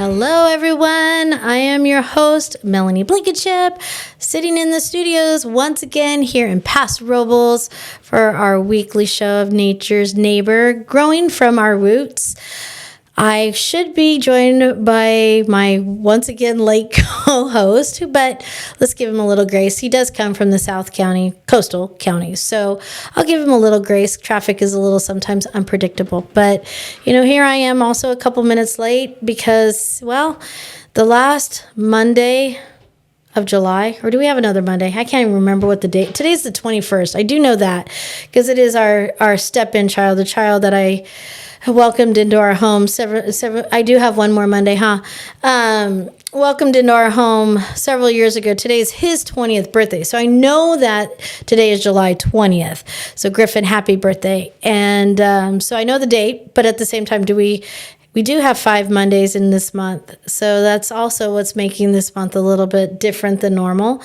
Hello, everyone. I am your host, Melanie Blankenship, sitting in the studios once again here in Paso Robles for our weekly show of Nature's Neighbor, Growing from Our Roots. I should be joined by my once again late co-host, but let's give him a little grace. He does come from the South County, coastal counties, so I'll give him a little grace. Traffic is a little sometimes unpredictable, but here I am also a couple minutes late because, well, the last Monday of July, or do we have another Monday? I can't even remember what the date. Today's the 21st. I do know that because it is our step-in child, the child that I welcomed into our home. I do have one more Monday, welcomed into our home several years ago. Today's his 20th birthday. So I know that today is July 20th. So Griffin, happy birthday. And so I know the date, but at the same time, we do have 5 Mondays in this month. So that's also what's making this month a little bit different than normal.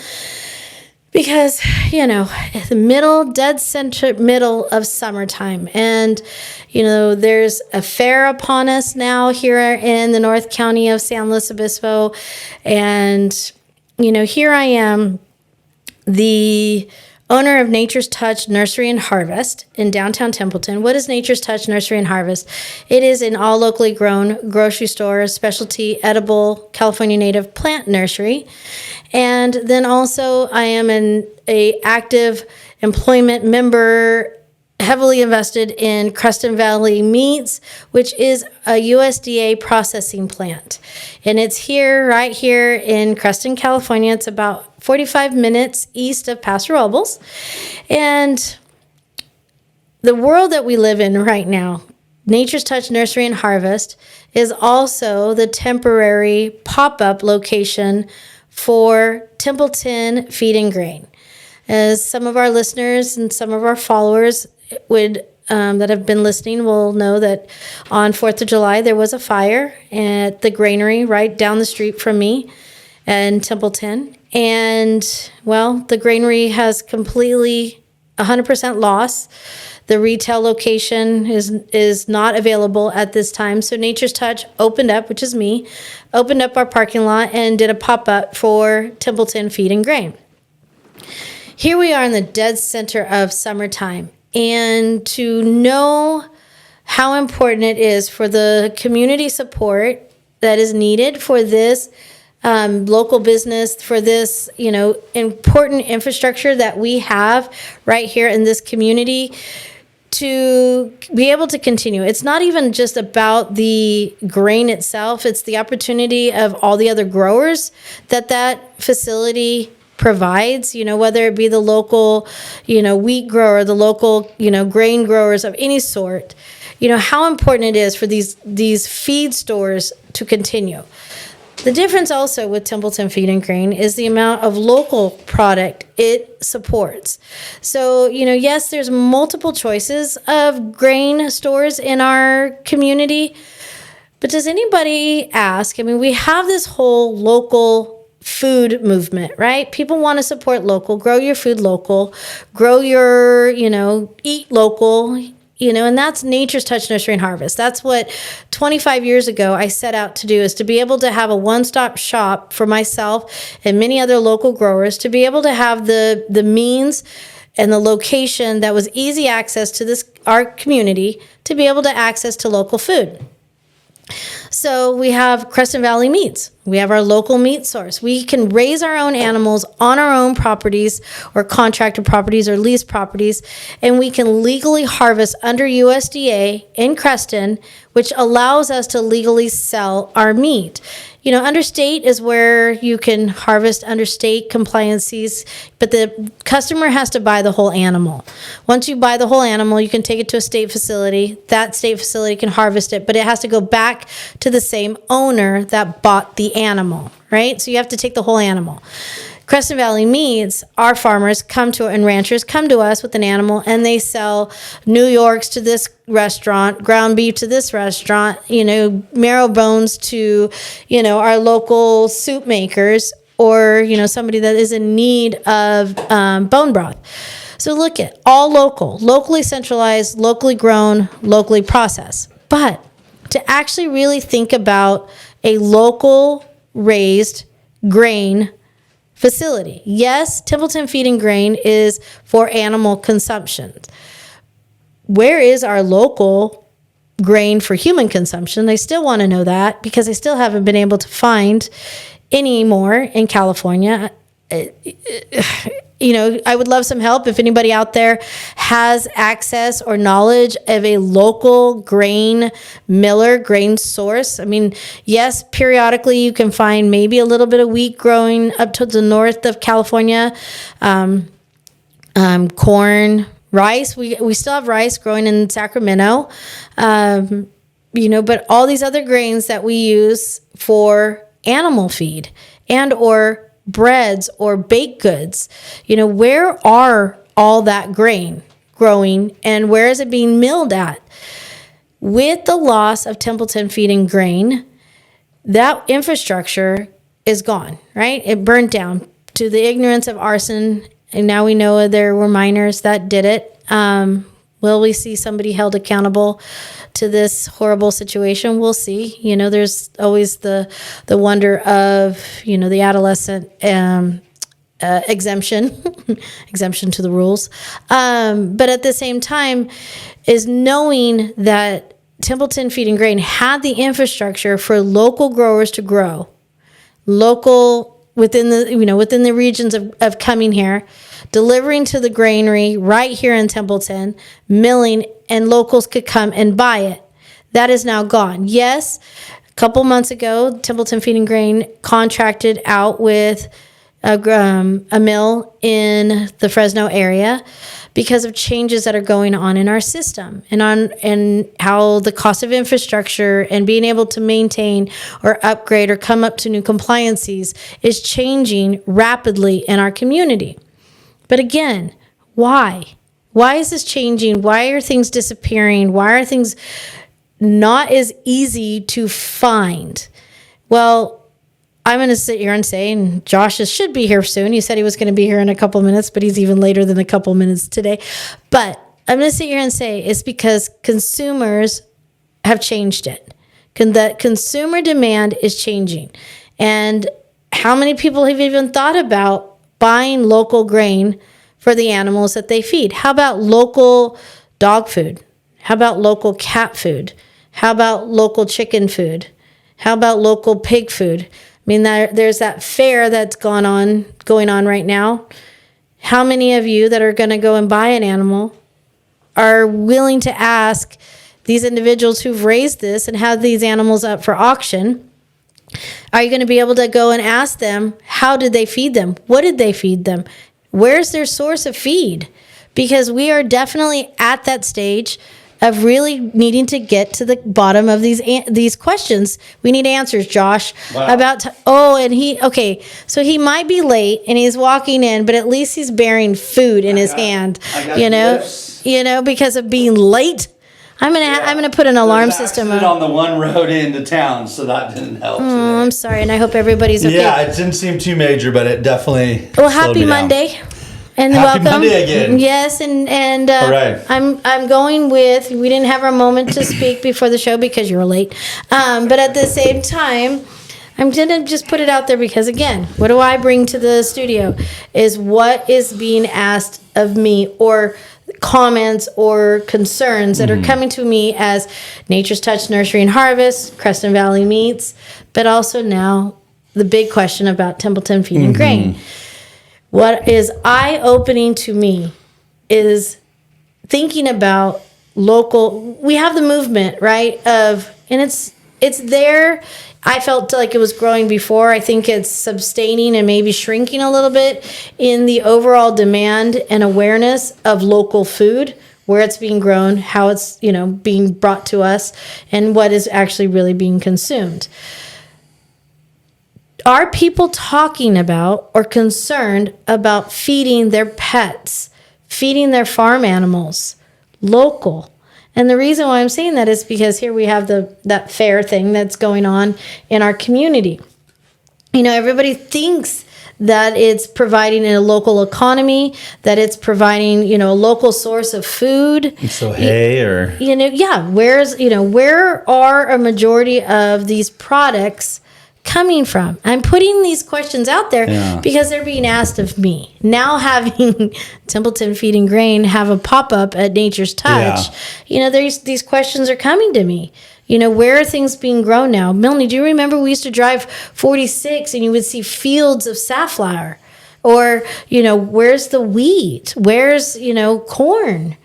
Because, the dead center middle of summertime. And, there's a fair upon us now here in the North County of San Luis Obispo. And, here I am, the owner of Nature's Touch Nursery and Harvest in downtown Templeton. What is Nature's Touch Nursery and Harvest? It is an all locally grown grocery store, specialty edible California native plant nursery. And then also I am an active employment member, heavily invested in Creston Valley Meats, which is a USDA processing plant. And it's right here in Creston, California. It's about 45 minutes east of Paso Robles. And the world that we live in right now, Nature's Touch Nursery and Harvest, is also the temporary pop-up location for Templeton Feed and Grain. As some of our listeners and some of our followers that have been listening will know that on 4th of July, there was a fire at the granary right down the street from me in Templeton. And, well, the granary has completely 100% loss. The retail location is not available at this time. So Nature's Touch opened up, which is me, opened up our parking lot and did a pop-up for Templeton Feed and Grain. Here we are in the dead center of summertime. And to know how important it is for the community support that is needed for this local business, for this, important infrastructure that we have right here in this community to be able to continue. It's not even just about the grain itself. It's the opportunity of all the other growers that facility provides, whether it be the local, wheat grower, the local, grain growers of any sort, how important it is for these feed stores to continue. The difference also with Templeton Feed and Grain is the amount of local product it supports. So, yes, there's multiple choices of grain stores in our community, but does anybody ask? We have this whole local food movement, right? People want to support local, grow your food local, grow your, eat local, and that's Nature's Touch Nursery and Harvest. That's what 25 years ago I set out to do, is to be able to have a one-stop shop for myself and many other local growers, to be able to have the means and the location that was easy access to our community, to be able to access to local food. So we have Creston Valley Meats. We have our local meat source. We can raise our own animals on our own properties or contracted properties or leased properties, and we can legally harvest under USDA in Creston, which allows us to legally sell our meat. Under state is where you can harvest under state compliances, but the customer has to buy the whole animal. Once you buy the whole animal, you can take it to a state facility. That state facility can harvest it, but it has to go back to the same owner that bought the animal, right? So you have to take the whole animal. Creston Valley Meats, our farmers and ranchers come to us with an animal, and they sell New Yorks to this restaurant, ground beef to this restaurant, marrow bones to, our local soup makers, or, somebody that is in need of bone broth. So look at all locally centralized, locally grown, locally processed. But to actually really think about a local raised grain facility. Yes, Templeton Feed and Grain is for animal consumption. Where is our local grain for human consumption? They still want to know that because they still haven't been able to find any more in California. I would love some help if anybody out there has access or knowledge of a local grain miller, grain source. I mean, yes, periodically you can find maybe a little bit of wheat growing up to the north of California, corn, rice. We still have rice growing in Sacramento, but all these other grains that we use for animal feed and or breads or baked goods, where are all that grain growing and where is it being milled at? With the loss of Templeton Feed and Grain, that infrastructure is gone, right? It burned down to the ignorance of arson. And now we know there were miners that did it. Will we see somebody held accountable to this horrible situation? We'll see. There's always the wonder of, the adolescent exemption, exemption to the rules. But at the same time is knowing that Templeton Feed and Grain had the infrastructure for local growers to grow, local within the regions of coming here, delivering to the granary right here in Templeton, milling, and locals could come and buy it. That is now gone. Yes, a couple months ago, Templeton Feed and Grain contracted out with a mill in the Fresno area because of changes that are going on in our system and how the cost of infrastructure and being able to maintain or upgrade or come up to new compliances is changing rapidly in our community. But again, why? Why is this changing? Why are things disappearing? Why are things not as easy to find? Well, I'm going to sit here and say, and Josh should be here soon. He said he was going to be here in a couple minutes, but he's even later than a couple minutes today. But I'm going to sit here and say it's because consumers have changed it. That consumer demand is changing. And how many people have even thought about buying local grain for the animals that they feed? How about local dog food? How about local cat food? How about local chicken food? How about local pig food? I mean, there's that fair that's going on right now. How many of you that are going to go and buy an animal are willing to ask these individuals who've raised this and have these animals up for auction? Are you going to be able to go and ask them, how did they feed them? What did they feed them? Where's their source of feed? Because we are definitely at that stage of really needing to get to the bottom of these questions. We need answers, Josh. Wow. So he might be late and he's walking in, but at least he's bearing food in his hand, because of being late. I'm gonna put an alarm system on the one road into town, so that didn't help. I'm sorry, and I hope everybody's okay. Yeah, it didn't seem too major, but it definitely. Well, happy Monday, and happy welcome. Monday again. Yes, and all right. I'm going with. We didn't have our moment to speak before the show because you were late, but at the same time, I'm gonna just put it out there because again, what do I bring to the studio is what is being asked of me or comments or concerns that are coming to me as Nature's Touch Nursery and Harvest, Creston Valley Meats, but also now the big question about Templeton Feed and Grain. What is eye-opening to me is thinking about local. We have the movement, right? And it's there. I felt like it was growing before. I think it's sustaining and maybe shrinking a little bit in the overall demand and awareness of local food, where it's being grown, how it's, being brought to us, and what is actually really being consumed. Are people talking about or concerned about feeding their pets, feeding their farm animals local? And the reason why I'm saying that is because here we have that fair thing that's going on in our community. Everybody thinks that it's providing a local economy, that it's providing, you know, a local source of food. So hay or You know, yeah, where are a majority of these products coming from? I'm putting these questions out there because they're being asked of me. Now having Templeton Feed and Grain have a pop-up at Nature's Touch, you know, these questions are coming to me. You know, where are things being grown now? Melanie, do you remember we used to drive 46 and you would see fields of safflower? Or, you know, where's the wheat? Where's, you know, corn?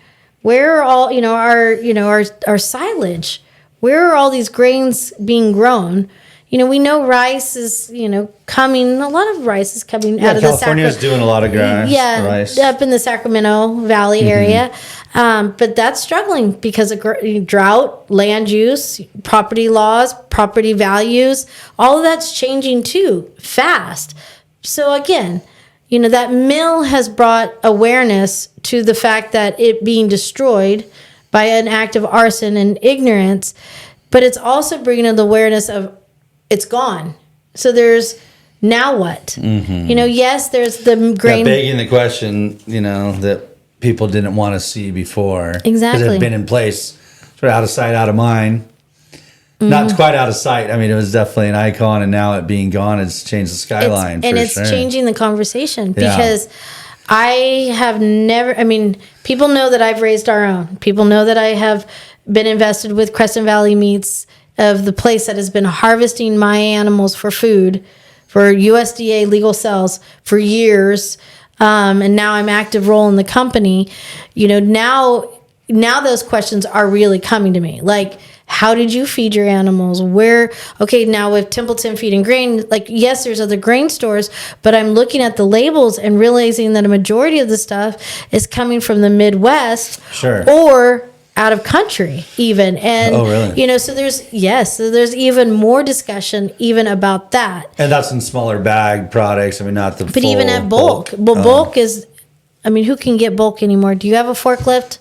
Where are all, you know, our silage? Where are all these grains being grown? You know, we know rice is, you know, coming. A lot of rice is coming out of the California's doing a lot of rice. up in the Sacramento Valley area. But that's struggling because of drought, land use, property laws, property values. All of that's changing too, fast. So again, you know, that mill has brought awareness to the fact that it being destroyed by an act of arson and ignorance, but it's also bringing the awareness of it's gone. So there's now what? You know, yes, there's the grain. begging the question, you know, that people didn't want to see before. Exactly. Because it had been in place, sort of out of sight, out of mind. Not quite out of sight. I mean, it was definitely an icon, and now it being gone, it's changed the skyline. It's changing the conversation because I have never, I mean, people know that I've raised our own. People know that I have been invested with Crescent Valley Meats, of the place that has been harvesting my animals for food, for USDA legal sales for years. And now I'm active role in the company. You know, now those questions are really coming to me. Like, how did you feed your animals? Okay, now with Templeton Feed and Grain, like, yes, there's other grain stores, but I'm looking at the labels and realizing that a majority of the stuff is coming from the Midwest. Sure. Or out of country even. And, really? you know, so there's even more discussion even about that. And that's in smaller bag products. I mean, not the But even at bulk. Well, bulk is, I mean, who can get bulk anymore? Do you have a forklift?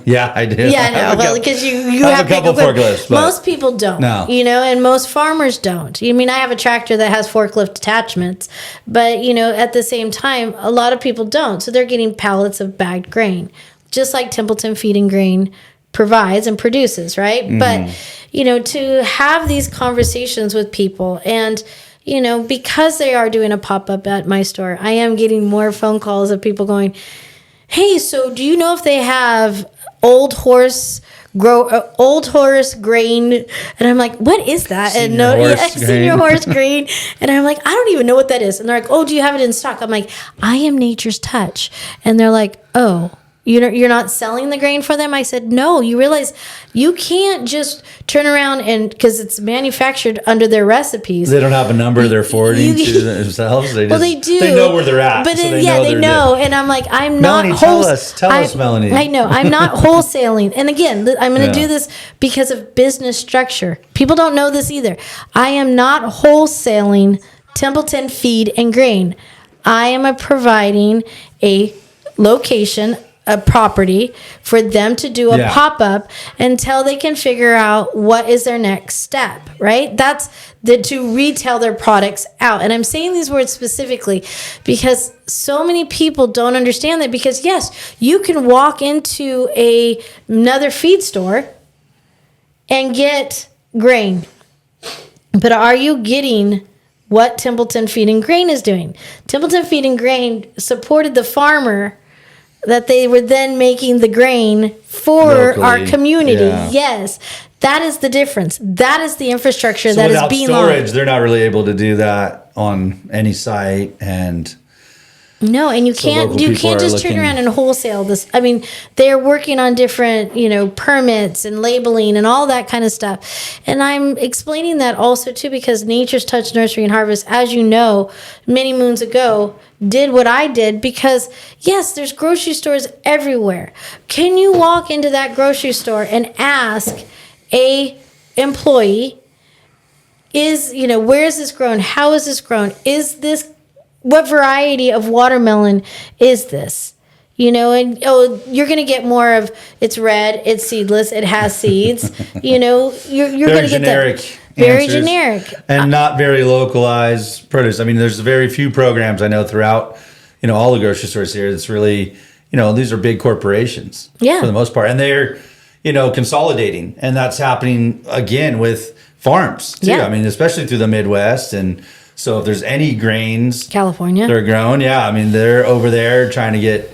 Yeah, I do. Yeah, I know. Well, because you I have a couple big equipment. forklifts. But Most people don't. No. You know, and most farmers don't. I mean, I have a tractor that has forklift attachments, but, you know, at the same time, a lot of people don't. So they're getting pallets of bagged grain, just like Templeton Feed and Grain provides and produces, right? But, you know, to have these conversations with people and, you know, because they are doing a pop-up at my store, I am getting more phone calls of people going, hey, so do you know if they have old horse grain? And I'm like, what is that? Senior horse grain. And I'm like, I don't even know what that is. And they're like, oh, do you have it in stock? I'm like, I am Nature's Touch. And they're like, oh, you're not selling the grain for them? I said, no. You realize you can't just turn around and, because it's manufactured under their recipes. They don't have a number they're forwarding to themselves. They do. They know where they're at. But so they know. And I'm like, I'm Melanie, not tell us, Melanie. I know. I'm not wholesaling. And again, I'm going to do this because of business structure. People don't know this either. I am not wholesaling Templeton Feed and Grain. I am providing a location, a property for them to do a pop-up until they can figure out what is their next step, right? That's to retail their products out. And I'm saying these words specifically because so many people don't understand that, because yes, you can walk into another feed store and get grain, but are you getting what Templeton Feed and Grain is doing? Templeton Feed and Grain supported the farmer that they were then making the grain for locally, our community. Yeah. Yes, that is the difference. That is the infrastructure So that is without being storage, launched. they're not really able to do that on any site. And No, and you can't local people just are turn looking- around and wholesale this. I mean, they're working on different, you know, permits and labeling and all that kind of stuff. And I'm explaining that also too because Nature's Touch Nursery and Harvest, as you know, many moons ago, did what I did because yes, there's grocery stores everywhere. Can you walk into that grocery store and ask a employee, where is this grown? How is this grown? What variety of watermelon is this? You know, and you're going to get more of it's red, it's seedless, it has seeds. You know, you're going to get generic. that. Very answers generic. and not very localized produce. I mean, there's very few programs I know throughout, all the grocery stores here. It's really, these are big corporations Yeah. for the most part, and they're, consolidating, and that's happening again with farms too. Yeah. I mean, especially through the Midwest, and so if there's any grains California. they're grown, I mean, they're over there trying to get,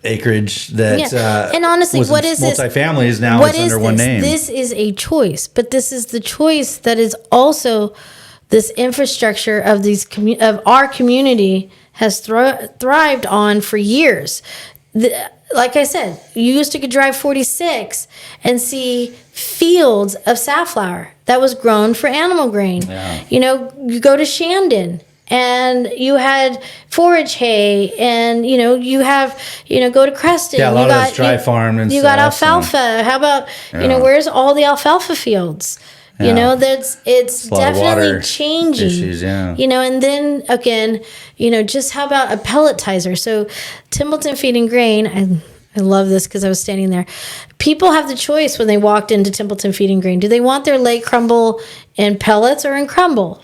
acreage that And honestly, was what in is this? multifamilies now What it's is under one this? name. This is a choice, but this is the choice that is also this infrastructure of of our community has thrived on for years. Like I said, you used to drive 46 and see fields of safflower that was grown for animal grain. Yeah. You go to Shandon and you had forage hay, and you have go to Creston. Yeah, a lot you of got, that's dry farm and you got stuff, alfalfa. How about Yeah. where's all the alfalfa fields? Yeah. It's a lot of definitely water changing. issues, yeah. And then again, just how about a pelletizer? So Templeton Feed and Grain, I love this because I was standing there. People have the choice when they walked into Templeton Feed and Grain. Do they want their lay crumble in pellets or in crumble?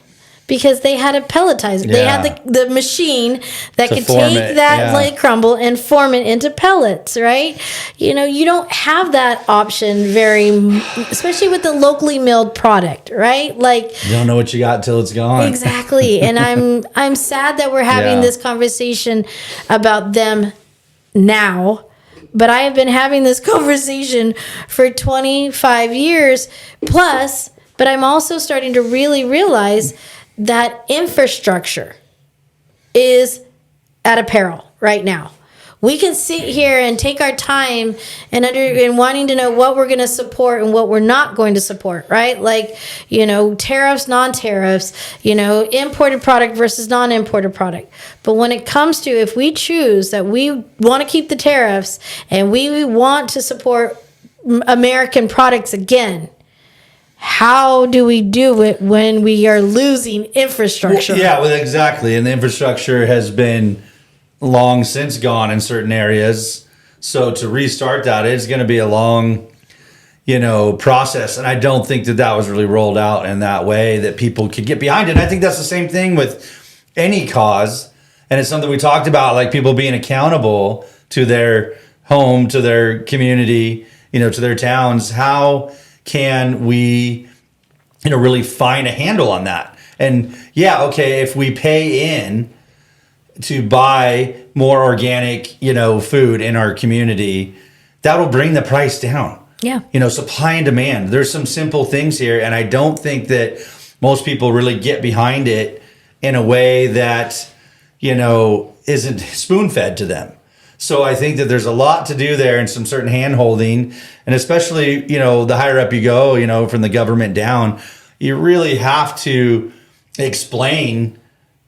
Because they had a pelletizer. They Yeah. had the machine that To could form take it, that yeah. lay crumble and form it into pellets, right? You don't have that option especially with the locally milled product, right? Like, You don't know what you got till it's gone. exactly. And I'm sad that we're having Yeah. this conversation about them now, but I have been having this conversation for 25 years plus, but I'm also starting to really realize that infrastructure is at a peril right now. We can sit here and take our time and wanting to know what we're going to support and what we're not going to support, right? Like, tariffs, non-tariffs, imported product versus non-imported product. But when it comes to, if we choose that we want to keep the tariffs and we want to support American products again, how do we do it when we are losing infrastructure? Yeah, well, exactly. And the infrastructure has been long since gone in certain areas. So to restart that is going to be a long, process. And I don't think that was really rolled out in that way that people could get behind it. And I think that's the same thing with any cause. And it's something we talked about, like people being accountable to their home, to their community, to their towns. How can we, really find a handle on that? And if we pay in to buy more organic, food in our community, that'll bring the price down. Yeah. Supply and demand. There's some simple things here, and I don't think that most people really get behind it in a way that, isn't spoon-fed to them. So I think that there's a lot to do there and some certain hand-holding, and especially, the higher up you go, from the government down, you really have to explain,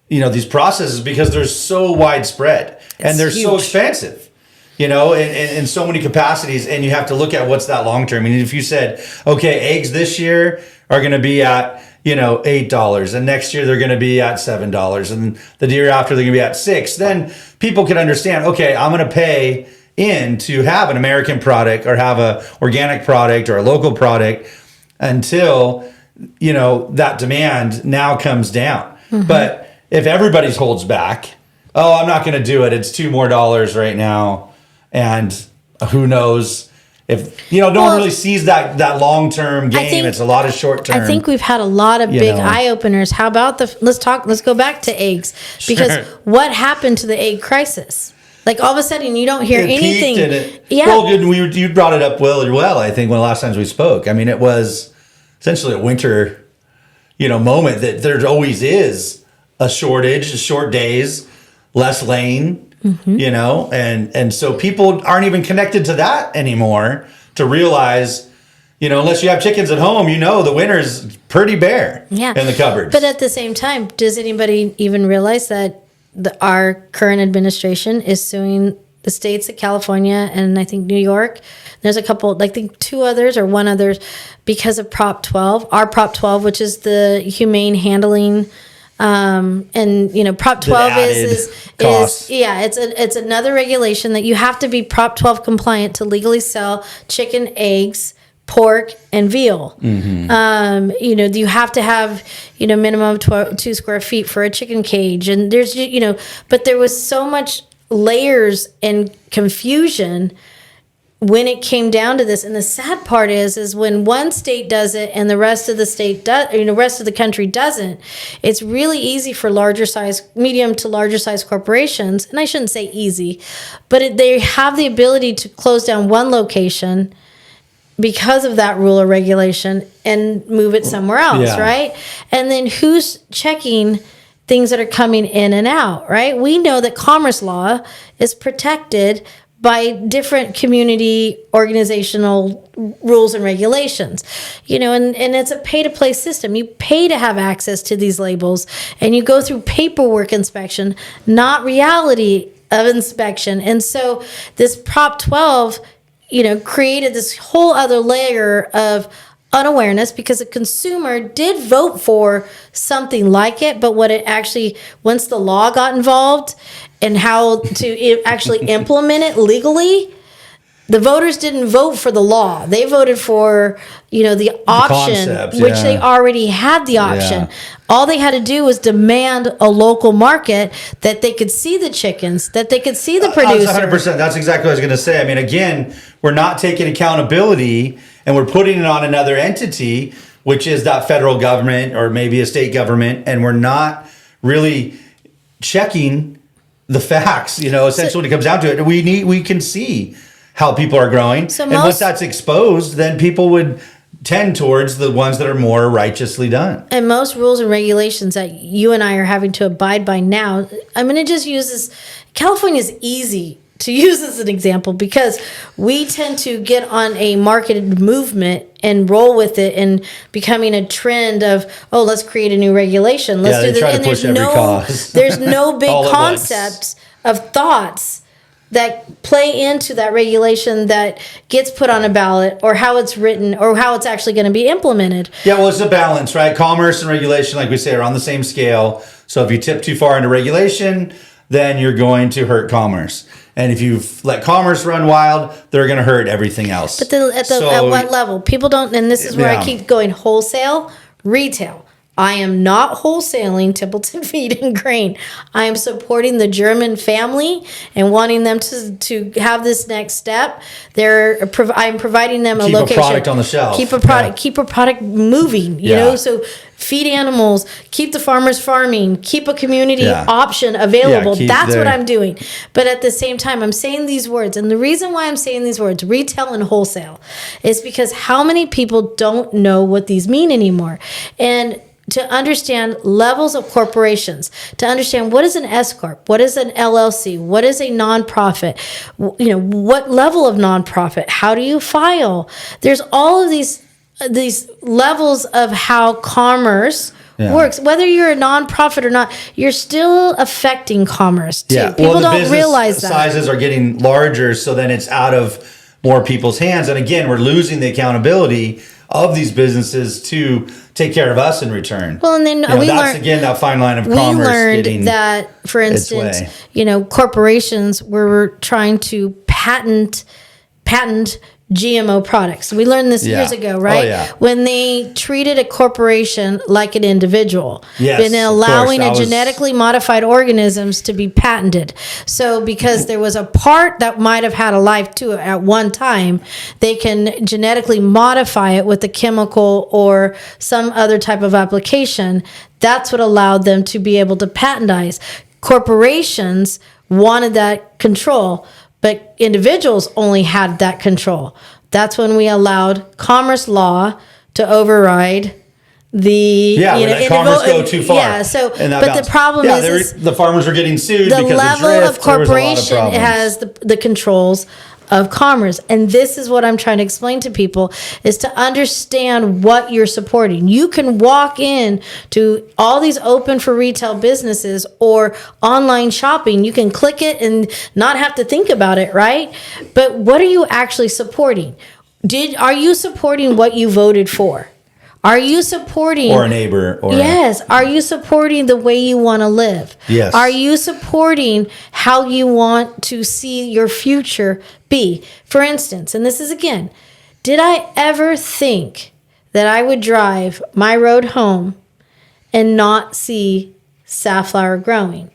these processes because they're so widespread and they're so huge. expensive, in so many capacities. And you have to look at what's that long term. I mean, if you said, okay, eggs this year are going to be at, $8, and next year they're going to be at $7, and the year after they're going to be at $6, then people can understand, okay, I'm going to pay in to have an American product or have a organic product or a local product until, that demand now comes down. Mm-hmm. But if everybody's holds back, I'm not going to do it. It's $2 more right now. And who knows if, no one really sees that long-term game. It's a lot of short-term. I think we've had a lot of big eye openers. How about let's go back to eggs, because what happened to the egg crisis? Like all of a sudden you don't hear anything. Well, you brought it up well, I think, one of the last times we spoke. I mean, it was essentially a winter, moment that there always is a shortage, short days, less laying, and so people aren't even connected to that anymore to realize, unless you have chickens at home, the winter's pretty bare in the cupboards. But at the same time, does anybody even realize that our current administration is suing the states of California and I think New York? There's a couple, I think two others or one others, because of Prop 12, our Prop 12, which is the humane handling. And Prop 12 is it's another regulation that you have to be Prop 12 compliant to legally sell chicken eggs pork and veal. You have to have, minimum of 2 square feet for a chicken cage. And there's, but there was so much layers and confusion when it came down to this. And the sad part is when one state does it and the rest of the rest of the country doesn't, it's really easy for medium to larger size corporations. And I shouldn't say easy, but they have the ability to close down one location because of that rule or regulation and move it somewhere else, Yeah. right? And then who's checking things that are coming in and out, right? We know that commerce law is protected by different community organizational rules and regulations, and it's a pay to play system. You pay to have access to these labels and you go through paperwork inspection, not reality of inspection. And so this Prop 12, created this whole other layer of unawareness because the consumer did vote for something like it, but once the law got involved and how to actually implement it legally, the voters didn't vote for the law. They voted for, the option, concept, which yeah. they already had the option. Yeah. All they had to do was demand a local market that they could see the chickens, that they could see the producer. 100%. That's exactly what I was going to say. I mean, again, we're not taking accountability and we're putting it on another entity, which is that federal government or maybe a state government, and we're not really checking the facts. Essentially, when it comes down to it, we can see how people are growing, and once that's exposed, then people would tend towards the ones that are more righteously done. And most rules and regulations that you and I are having to abide by now, I'm going to just use this. California is easy to use as an example because we tend to get on a marketed movement and roll with it and becoming a trend of, let's create a new regulation. Let's do this. Try to and push there's every cause. there's no big All at concepts of thoughts that play into that regulation that gets put on a ballot or how it's written or how it's actually going to be implemented. Yeah, well, it's a balance, right? Commerce and regulation, like we say, are on the same scale. So if you tip too far into regulation, then you're going to hurt commerce. And if you let commerce run wild, they're going to hurt everything else. But at what level? People don't, and this is where I keep going, wholesale, retail. I am not wholesaling Templeton Feed and Grain. I am supporting the German family and wanting them to have this next step. I'm providing them a location. Keep a product on the shelf. Keep a product moving, so feed animals, keep the farmers farming, keep a community option available. That's what I'm doing. But at the same time, I'm saying these words. And the reason why I'm saying these words, retail and wholesale, is because how many people don't know what these mean anymore? And to understand levels of corporations, to understand what is an S Corp, what is an LLC, what is a nonprofit, what level of nonprofit, how do you file? There's all of these levels of how commerce works. Whether you're a nonprofit or not, you're still affecting commerce too. Yeah. People don't realize that. Sizes are getting larger, so then it's out of more people's hands. And again, we're losing the accountability of these businesses to take care of us in return. Well, and then we learned again that fine line of commerce. We learned that, for instance, corporations were trying to patent GMO products. We learned this years ago, right? Oh, yeah. When they treated a corporation like an individual. Yes, and allowing genetically modified organisms to be patented. So because there was a part that might have had a life to it at one time, they can genetically modify it with a chemical or some other type of application. That's what allowed them to be able to patentize. Corporations wanted that control, but individuals only had that control. That's when we allowed commerce law to override the let commerce go too far. Yeah. So, but the problem is the farmers were getting sued the because level of drift. of corporation has the controls of commerce, and this is what I'm trying to explain to people: is to understand what you're supporting. You can walk in to all these open for retail businesses or online shopping. You can click it and not have to think about it, right? But what are you actually supporting? Are you supporting what you voted for? Are you supporting... Or a neighbor. Yes. Are you supporting the way you want to live? Yes. Are you supporting how you want to see your future be? For instance, and this is again, Did I ever think that I would drive my road home and not see safflower growing?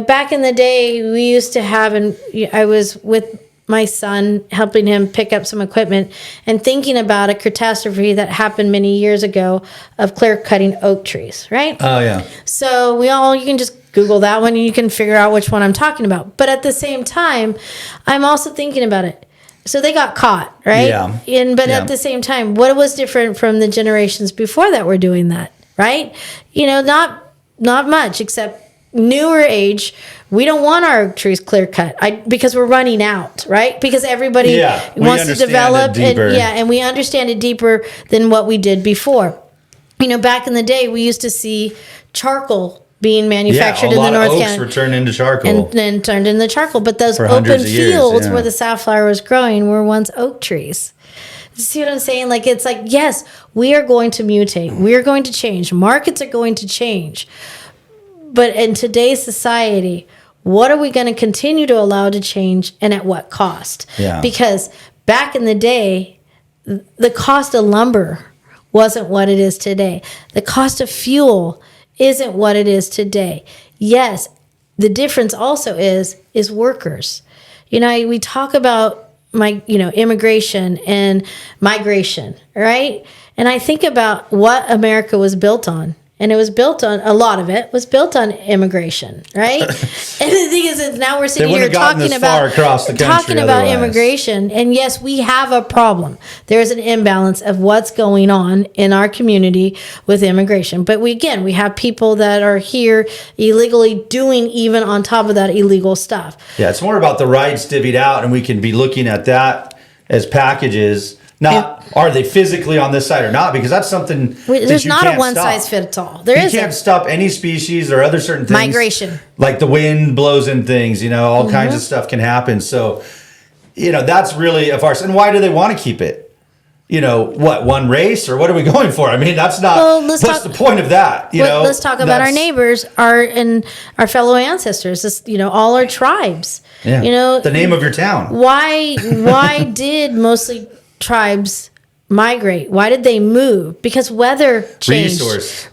Back in the day, we used to have, and I was with my son helping him pick up some equipment and thinking about a catastrophe that happened many years ago of clear cutting oak trees, right? Oh, yeah. So you can just Google that one and you can figure out which one I'm talking about. But at the same time, I'm also thinking about it. So they got caught, right? Yeah. But at the same time, what was different from the generations before that were doing that, right? Not much, except newer age. We don't want our oak trees clear cut because we're running out, right? Because everybody wants to develop and we understand it deeper than what we did before. Back in the day, we used to see charcoal being manufactured in the North Carolina. Oaks were turned into charcoal. And then turned into charcoal. But those For open hundreds of years, fields where the safflower was growing were once oak trees. You see what I'm saying? It's like, yes, we are going to mutate. We are going to change. Markets are going to change. But in today's society, what are we going to continue to allow to change and at what cost? Yeah. Because back in the day, the cost of lumber wasn't what it is today. The cost of fuel isn't what it is today. Yes, the difference also is workers. We talk about immigration and migration, right? And I think about what America was built on. And it was built on, a lot of it was built on immigration, right? And the thing is now we're sitting here talking about immigration. And yes, we have a problem. There's an imbalance of what's going on in our community with immigration. But we have people that are here illegally doing even on top of that illegal stuff. Yeah, it's more about the rights divvied out, and we can be looking at that as packages. Are they physically on this side or not? Because that's something there's not a one size fits all. You can't stop any species or other certain things. Migration. Like the wind blows in things, all kinds of stuff can happen. So, that's really a farce. And why do they want to keep it? One race or what are we going for? I mean, that's not, what's the point of that? Let's talk about our neighbors, our fellow ancestors, all our tribes. Yeah. The name of your town. Why did mostly tribes migrate? Why did they move? Because weather changed.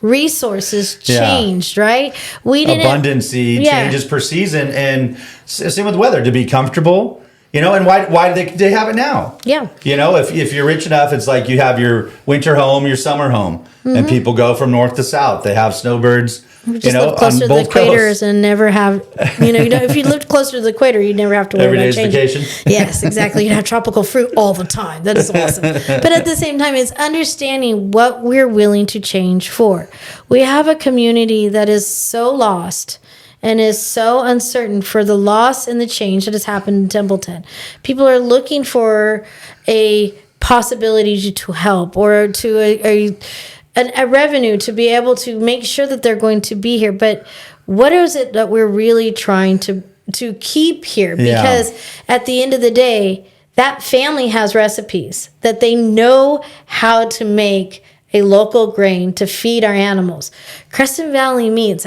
Resources changed, right? Abundancy changes per season, and same with weather, to be comfortable. And why do they have it now? Yeah. If you're rich enough, it's like you have your winter home, your summer home, and people go from north to south. They have snowbirds. Just live closer to the equators and never have, if you lived closer to the equator, you'd never have to worry about changing. Every day's vacation. Yes, exactly. You'd have tropical fruit all the time. That is awesome. But at the same time, it's understanding what we're willing to change for. We have a community that is so lost and is so uncertain for the loss and the change that has happened in Templeton. People are looking for a possibility to help or to a revenue to be able to make sure that they're going to be here. But what is it that we're really trying to keep here? Because at the end of the day, that family has recipes that they know how to make a local grain to feed our animals. Crescent Valley Meats.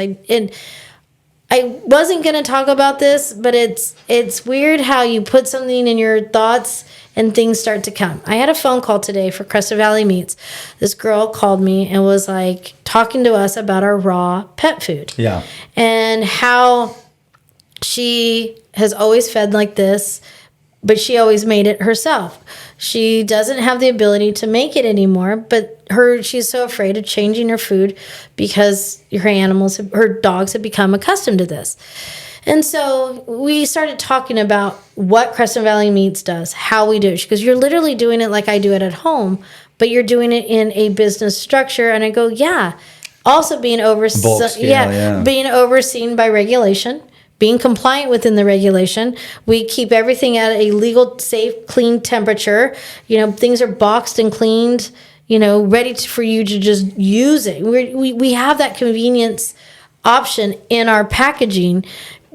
I wasn't going to talk about this, but it's weird how you put something in your thoughts and things start to come. I had a phone call today for Crescent Valley Meats. This girl called me and was like talking to us about our raw pet food. Yeah. And how she has always fed like this, but she always made it herself. She doesn't have the ability to make it anymore, but she's so afraid of changing her food because her dogs have become accustomed to this. And so we started talking about what Crescent Valley Meats does, how we do it. She goes, you're literally doing it like I do it at home, but you're doing it in a business structure. And I go, yeah. Also being being overseen by regulation, being compliant within the regulation. We keep everything at a legal, safe, clean temperature. Things are boxed and cleaned, ready for you to just use it. We have that convenience option in our packaging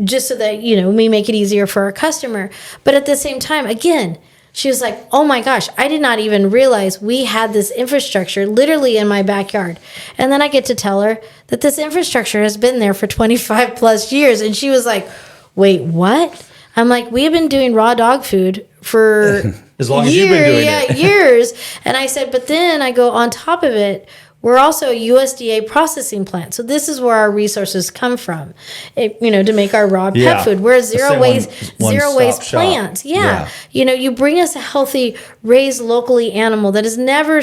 just so that, we make it easier for our customer. But at the same time, again, she was like, oh my gosh, I did not even realize we had this infrastructure literally in my backyard. And then I get to tell her that this infrastructure has been there for 25 plus years. And she was like, wait, what? I'm like, we have been doing raw dog food for As long as you've been doing it. years. And I said, but then I go on top of it. We're also a USDA processing plant. So this is where our resources come from, to make our raw Yeah. pet food. We're a zero Say waste, one zero stop waste shop. plant. Yeah. You bring us a healthy, raised locally animal that has never,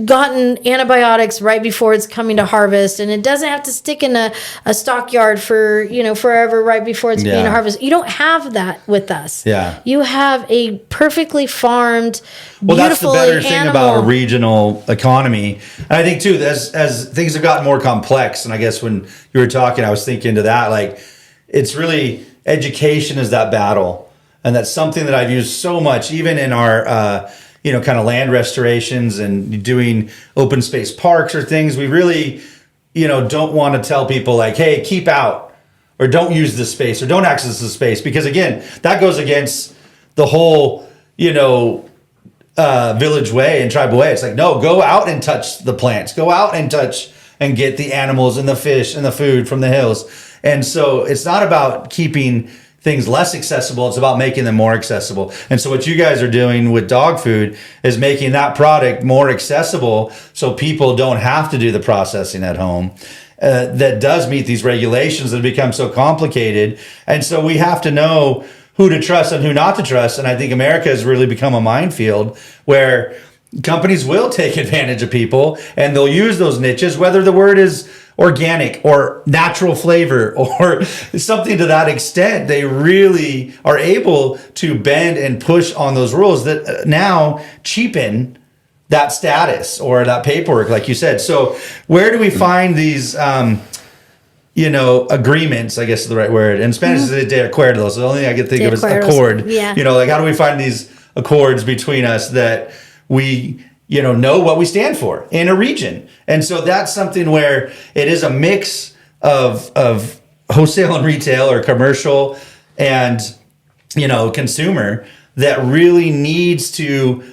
gotten antibiotics right before it's coming to harvest, and it doesn't have to stick in a stockyard for forever right before it's being Yeah. harvested. You don't have that with us. Yeah. You have a perfectly farmed, Well, that's the beautiful better thing animal. about a regional economy. And I think too, as things have gotten more complex, and I guess when you were talking, I was thinking to that, like, it's really education is that battle. And that's something that I've used so much, even in our, kind of land restorations and doing open space parks or things. We really, don't want to tell people like, hey, keep out, or don't use this space, or don't access this space. Because again, that goes against the whole, village way and tribal way. It's like, no, go out and touch the plants, go out and touch and get the animals and the fish and the food from the hills. And so it's not about keeping things less accessible, it's about making them more accessible. And so what you guys are doing with dog food is making that product more accessible, so people don't have to do the processing at home. That does meet these regulations that have become so complicated. And so we have to know who to trust and who not to trust. And I think America has really become a minefield where companies will take advantage of people, and they'll use those niches, whether the word is organic or natural flavor or something to that extent. They really are able to bend and push on those rules that now cheapen that status or that paperwork, like you said. So where do we find these agreements, I guess is the right word. In Spanish, is de acuerdo. So the only thing I can think of is accord. Yeah. How do we find these accords between us that we, know what we stand for in a region? And so that's something where it is a mix of wholesale and retail, or commercial and, consumer, that really needs to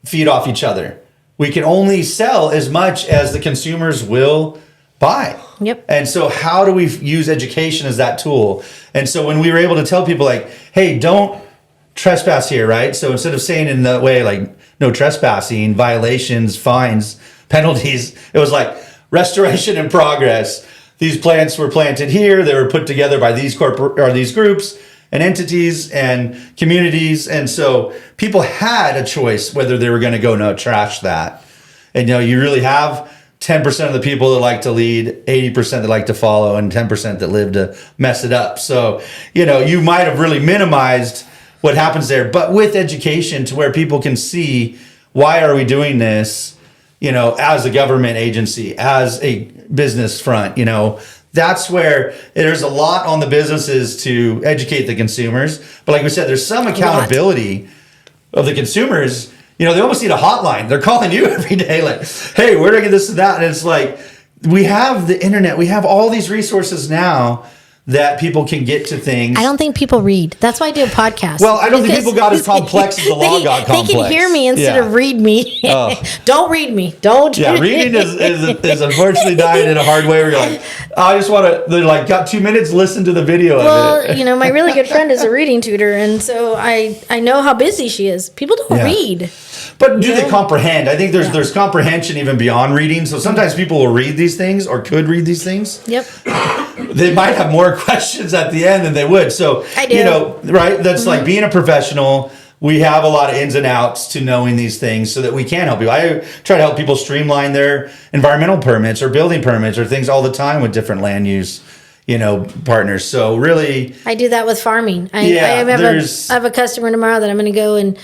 feed off each other. We can only sell as much as the consumers will buy. Yep. And so how do we use education as that tool? And so when we were able to tell people like, hey, don't trespass here, right? So instead of saying in the way like no trespassing, violations, fines, penalties, it was like restoration in progress. These plants were planted here. They were put together by these these groups and entities and communities. And so people had a choice whether they were going to go, no, trash that. And, you really have 10% of the people that like to lead, 80% that like to follow, and 10% that live to mess it up. So, you might have really minimized what happens there, but with education to where people can see, why are we doing this, as a government agency, as a business front, that's where there's a lot on the businesses to educate the consumers. But like we said, there's some accountability of the consumers. They almost need a hotline. They're calling you every day like, hey, where do I get this and that? And it's like, we have the internet. We have all these resources now that people can get to things. I don't think people read. That's why I do a podcast. Well, I don't think people got as complex as the law got complex. They can hear me instead of read me. Oh. Don't read me. Don't. Yeah, reading is unfortunately dying in a hard way. Where you're like, I just want to. They're like, got 2 minutes. Listen to the video of it. Well, my really good friend is a reading tutor, and so I know how busy she is. People don't read. But do they comprehend? I think there's comprehension even beyond reading. So sometimes people will read these things or could read these things. Yep. They might have more questions at the end than they would. So, I do. Right? That's like being a professional. We have a lot of ins and outs to knowing these things so that we can help you. I try to help people streamline their environmental permits or building permits or things all the time with different land use, partners. So really, I do that with farming. I have a customer tomorrow that I'm going to go and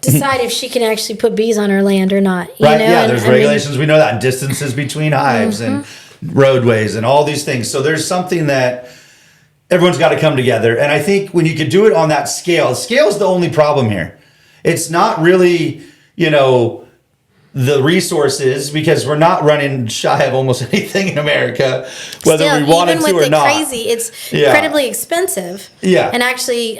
decide if she can actually put bees on her land or not. Right? Yeah, there's regulations. We know that, and distances between hives and roadways and all these things. So there's something that everyone's got to come together. And I think when you could do it on that scale is the only problem here. It's not really, the resources, because we're not running shy of almost anything in America, whether we wanted to or not. Crazy, it's incredibly expensive. Yeah. And actually,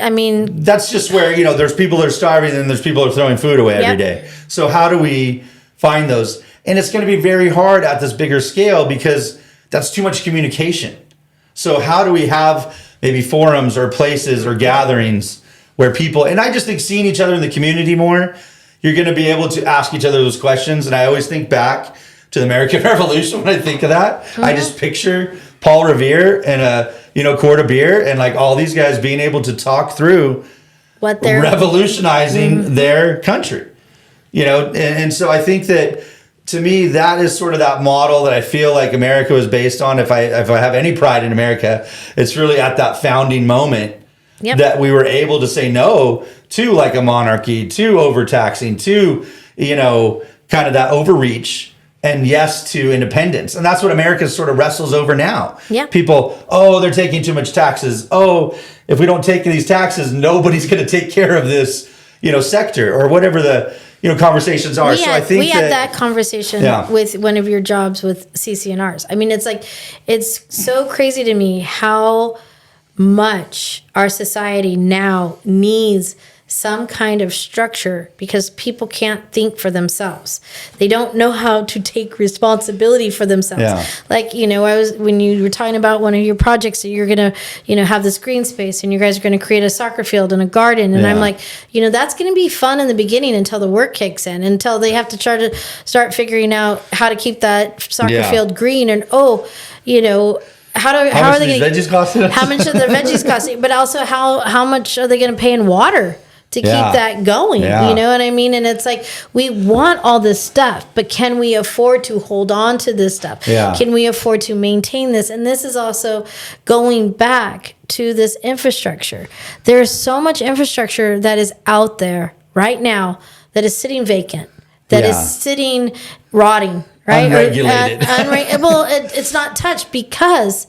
that's just where, there's people that are starving and there's people that are throwing food away every day. So how do we find those? And it's going to be very hard at this bigger scale because that's too much communication. So how do we have maybe forums or places or gatherings where people, and I just think seeing each other in the community more, you're going to be able to ask each other those questions. And I always think back to the American Revolution when I think of that. I just picture Paul Revere and a quart of beer and like all these guys being able to talk through what they're revolutionizing their country. And so I think that to me that is sort of that model that I feel like America was based on. If I have any pride in America, it's really at that founding moment that we were able to say no to like a monarchy, to overtaxing, to kind of that overreach, and yes to independence. And that's what America sort of wrestles over now. Yeah. People, they're taking too much taxes. If we don't take these taxes, nobody's going to take care of this sector or whatever the conversations are. So I think we had that conversation with one of your jobs with CCNRs. I mean, it's so crazy to me how much our society now needs some kind of structure because people can't think for themselves. They don't know how to take responsibility for themselves. Yeah. Like, when you were talking about one of your projects that you're going to, have this green space and you guys are going to create a soccer field and a garden. And I'm like, that's going to be fun in the beginning until the work kicks in, until they have to try to start figuring out how to keep that soccer field green. And, how are they going to veggies cost? How much are the veggies costing? But also how much are they going to pay in water to keep that going? You know what I mean? And it's like, we want all this stuff, but can we afford to hold on to this stuff? Yeah. Can we afford to maintain this? And this is also going back to this infrastructure. There's so much infrastructure that is out there right now that is sitting vacant, that is sitting rotting. Right? Unregulated. It's not touched because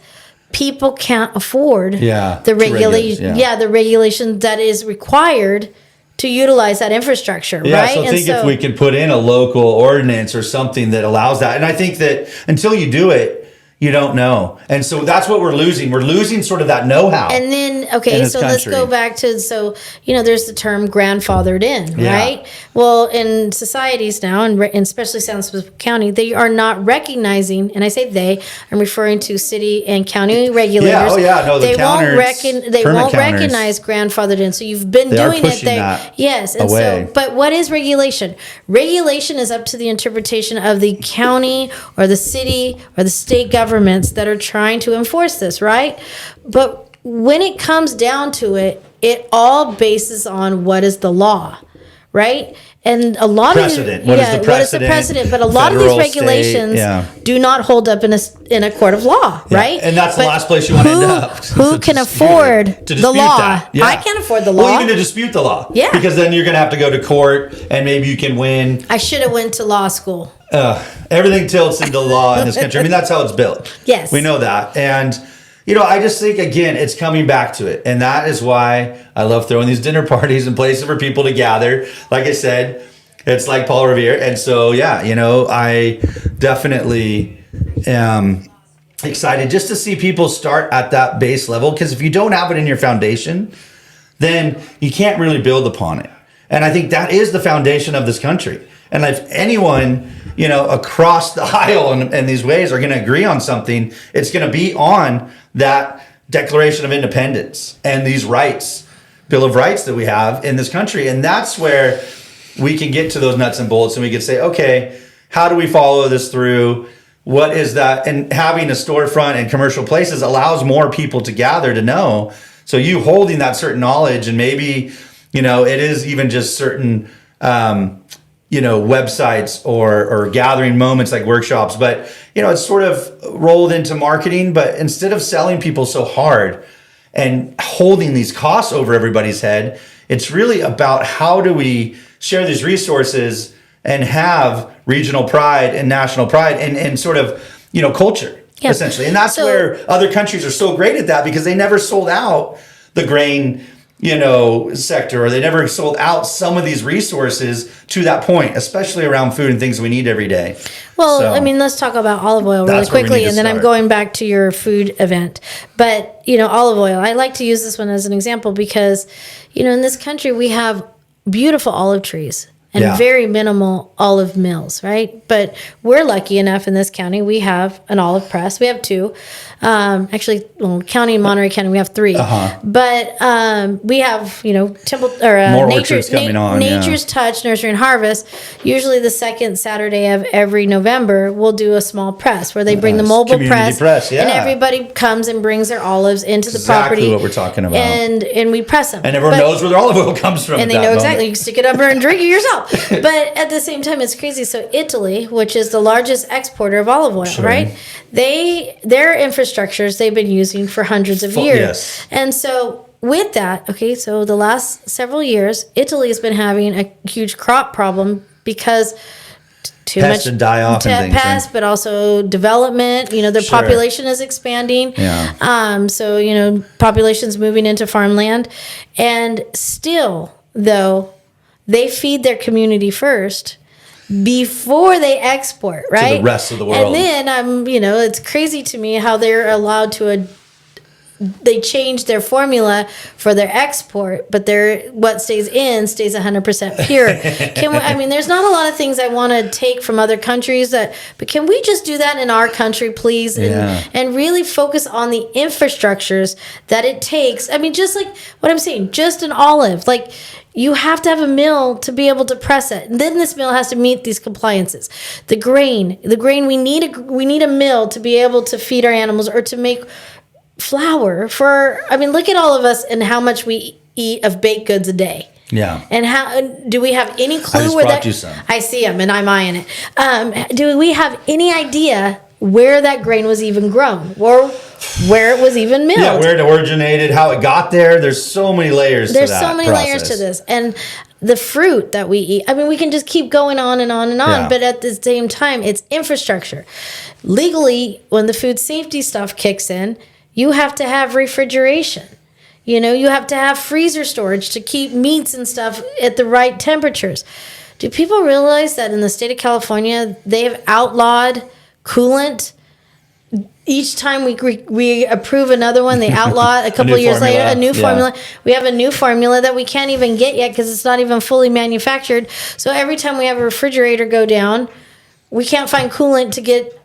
people can't afford the regulation that is required to utilize that infrastructure. Yeah, right? So if we could put in a local ordinance or something that allows that. And I think that until you do it, you don't know. And so that's what we're losing. We're losing sort of that know-how. And then, let's go back to, there's the term grandfathered in, right? Well, in societies now, and especially San Luis County, they are not recognizing, and I say they, I'm referring to city and county regulators. They won't recognize grandfathered in. So you've been doing it there. That yes. And away. But what is regulation? Regulation is up to the interpretation of the county or the city or the state governments that are trying to enforce this, right? But when it comes down to it, it all bases on what is the law, right? And a lot precedent. of What is the precedent? But a lot of these regulations do not hold up in a court of law, right? And that's the last place you want to end up. Who can afford the law? I can't afford the law. Well, even to dispute the law. Yeah. Because then you're going to have to go to court and maybe you can win. I should have went to law school. Everything tilts into law in this country. I mean, that's how it's built. Yes. We know that. And, I just think, again, it's coming back to it. And that is why I love throwing these dinner parties and places for people to gather. Like I said, it's like Paul Revere. And so, I definitely am excited just to see people start at that base level. Because if you don't have it in your foundation, then you can't really build upon it. And I think that is the foundation of this country. And if anyone, across the aisle and these ways are going to agree on something, it's going to be on that Declaration of Independence and these rights, Bill of Rights that we have in this country. And that's where we can get to those nuts and bolts and we can say, okay, how do we follow this through? What is that? And having a storefront and commercial places allows more people to gather to know. So you holding that certain knowledge, and maybe, it is even just certain websites or gathering moments like workshops, but it's sort of rolled into marketing. But instead of selling people so hard and holding these costs over everybody's head, it's really about how do we share these resources and have regional pride and national pride and sort of culture essentially. And that's where other countries are so great at that, because they never sold out the grain sector, or they never sold out some of these resources to that point, especially around food and things we need every day. Well, let's talk about olive oil really quickly, and then I'm going back to your food event. But, olive oil, I like to use this one as an example because, in this country we have beautiful olive trees. and Yeah. very minimal olive mills, right? But we're lucky enough in this county, we have an olive press. We have two. Actually, county in Monterey County, we have three. But we have, Temple or More orchards coming on, yeah. Nature's Touch Nursery and Harvest. Usually the second Saturday of every November, we'll do a small press where they bring the Nice. mobile Community press, yeah. and everybody comes and brings their olives into the Exactly property. what we're talking about. And we press them. And everyone But- knows where their olive oil comes from. and at they that know moment. exactly. You can stick it up and drink it yourself. But at the same time, it's crazy. So Italy, which is the largest exporter of olive oil, Sure. right? Their infrastructures they've been using for hundreds of years. Yes. And so with that, okay, so the last several years, Italy has been having a huge crop problem because too Pests much and die off and things, pests, right? but also development. Their Sure. population is expanding. Yeah. So population's moving into farmland, and still though, they feed their community first before they export, right? the rest of the world. And then it's crazy to me how they're allowed to. They change their formula for their export, but what stays in stays 100% pure. There's not a lot of things I want to take from other countries but can we just do that in our country, please? And really focus on the infrastructures that it takes. Just like what I'm saying, just an olive, like you have to have a mill to be able to press it. And then this mill has to meet these compliances. The grain, we need a mill to be able to feed our animals or to make flour look at all of us and how much we eat of baked goods a day. Yeah. And how do we have any clue I just where brought that? you some. I see them and I'm eyeing it. Do we have any idea where that grain was even grown or where it was even milled? Yeah, where it originated, how it got there. There's so many layers There's to that so many layers to process. this. And the fruit that we eat, we can just keep going on and on and on, Yeah. but at the same time, it's infrastructure. Legally, when the food safety stuff kicks in, you have to have refrigeration. You have to have freezer storage to keep meats and stuff at the right temperatures. Do people realize that in the state of California, they have outlawed coolant? Each time we approve another one, they outlaw it a couple new of years later, formula. a new Yeah. formula. We have a new formula that we can't even get yet because it's not even fully manufactured. So every time we have a refrigerator go down, we can't find coolant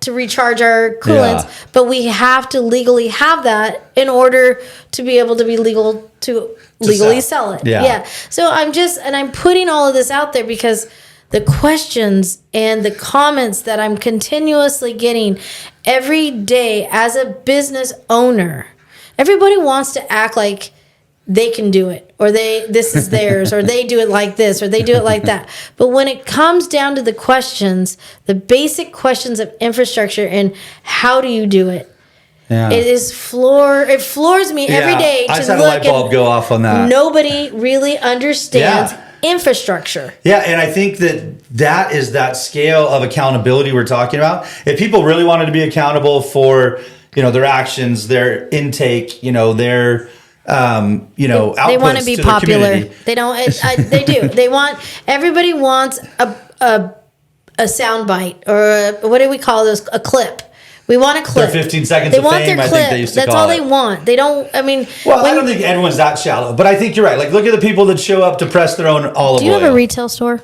to recharge our coolants, Yeah. but we have to legally have that in order to be able to be legal to legally sell it. Yeah. So I'm putting all of this out there because the questions and the comments that I'm continuously getting every day as a business owner, everybody wants to act like they can do it, or this is theirs, or they do it like this, or they do it like that. But when it comes down to the questions, the basic questions of infrastructure and how do you do it, Yeah. it floors me every Yeah, day I to just had a look light bulb go off on that. and nobody really understands infrastructure. Yeah, and I think that is that scale of accountability we're talking about. If people really wanted to be accountable for, their actions, their intake, their outputs They want to be the popular. community. They don't. They do. Everybody wants a sound bite or what do we call those? A clip. We want a clip. Their 15 seconds They of want fame, their I clip. think they used to That's call all it. they want. They don't. Well, I don't think everyone's that shallow, but I think you're right. Like, look at the people that show up to press their own olive oil. Do you have a retail store?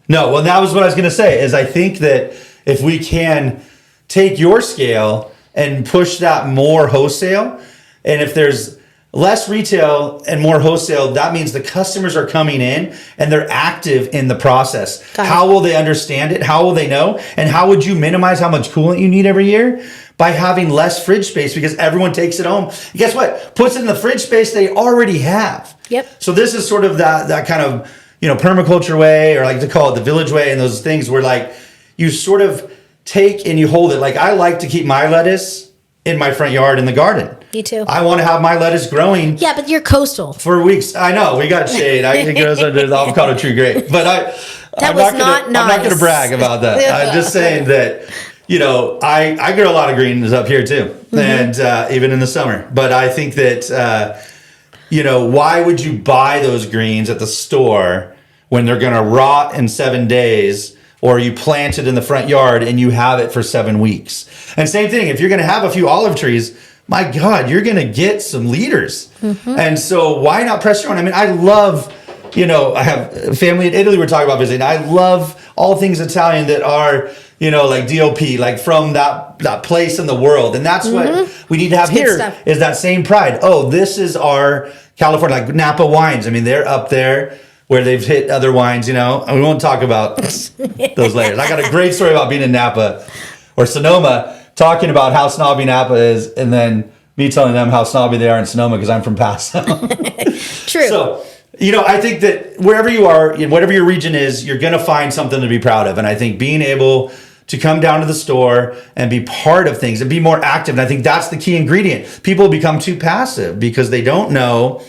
No, well, that was what I was going to say, is I think that if we can take your scale and push that more wholesale, and if there's less retail and more wholesale, that means the customers are coming in and they're active in the process. Got it. How will they understand it? How will they know? And how would you minimize how much coolant you need every year? By having less fridge space, because everyone takes it home. And guess what? Puts it in the fridge space they already have. Yep. So this is sort of that kind of, permaculture way, or like to call it the village way, and those things where like you sort of take and you hold it. Like I like to keep my lettuce in my front yard in the garden. Me too. I want to have my lettuce growing Yeah, but you're coastal. for weeks. I know we got shade. It grows under the avocado tree, great. But I'm was not not going to nice. brag about that. I'm just saying that I grow a lot of greens up here too, and even in the summer. But I think that why would you buy those greens at the store when they're going to rot in 7 days? Or you plant it in the front yard and you have it for 7 weeks. And same thing, if you're going to have a few olive trees, my God, you're going to get some leaders. And so why not press your own? I mean, I love I have family in Italy we're talking about visiting. I love all things Italian that are, like DOP, like from that place in the world. And that's what we need to have It's good here stuff. is that same pride. Oh, this is our California, like Napa wines. I mean, they're up there where they've hit other wines, and we won't talk about those layers. I got a great story about being in Napa or Sonoma, talking about how snobby Napa is, and then me telling them how snobby they are in Sonoma because I'm from Paso. True. So, I think that wherever you are, in whatever your region is, you're going to find something to be proud of. And I think being able to come down to the store and be part of things and be more active. And I think that's the key ingredient. People become too passive because they don't know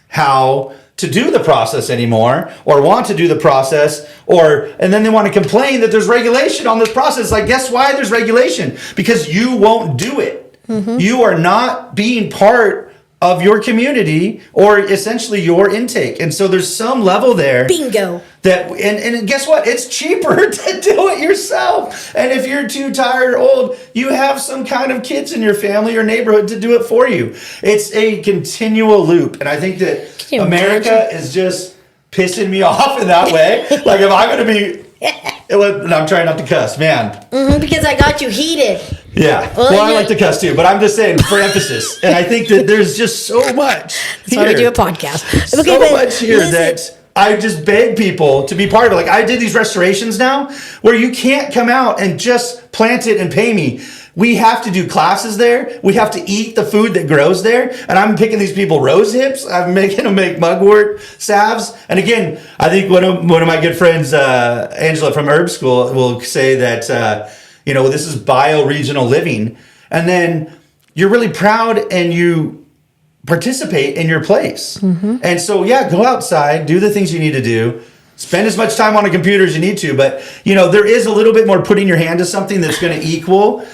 how to do the process anymore or want to do the process and then they want to complain that there's regulation on this process. Like, guess why there's regulation? Because you won't do it. You are not being part of your community or essentially your intake. And so there's some level there. Bingo. And guess what? It's cheaper to do it yourself. And if you're too tired or old, you have some kind of kids in your family or neighborhood to do it for you. It's a continual loop. And I think that you America is just pissing me off in that way. Like if I'm going to be, and I'm trying not to cuss, man. Because I got you heated. Yeah. Well, I like to cuss too, but I'm just saying for emphasis. And I think that there's just so much. That's why we do a podcast. So much here that I just beg people to be part of it. Like I did these restorations now where you can't come out and just plant it and pay me. We have to do classes there. We have to eat the food that grows there. And I'm picking these people rose hips. I'm making them make mugwort salves. And again, I think one of my good friends, Angela from Herb School, will say that, this is bioregional living. And then you're really proud and you participate in your place. And so, go outside, do the things you need to do. Spend as much time on a computer as you need to. But, there is a little bit more putting your hand to something that's going to equal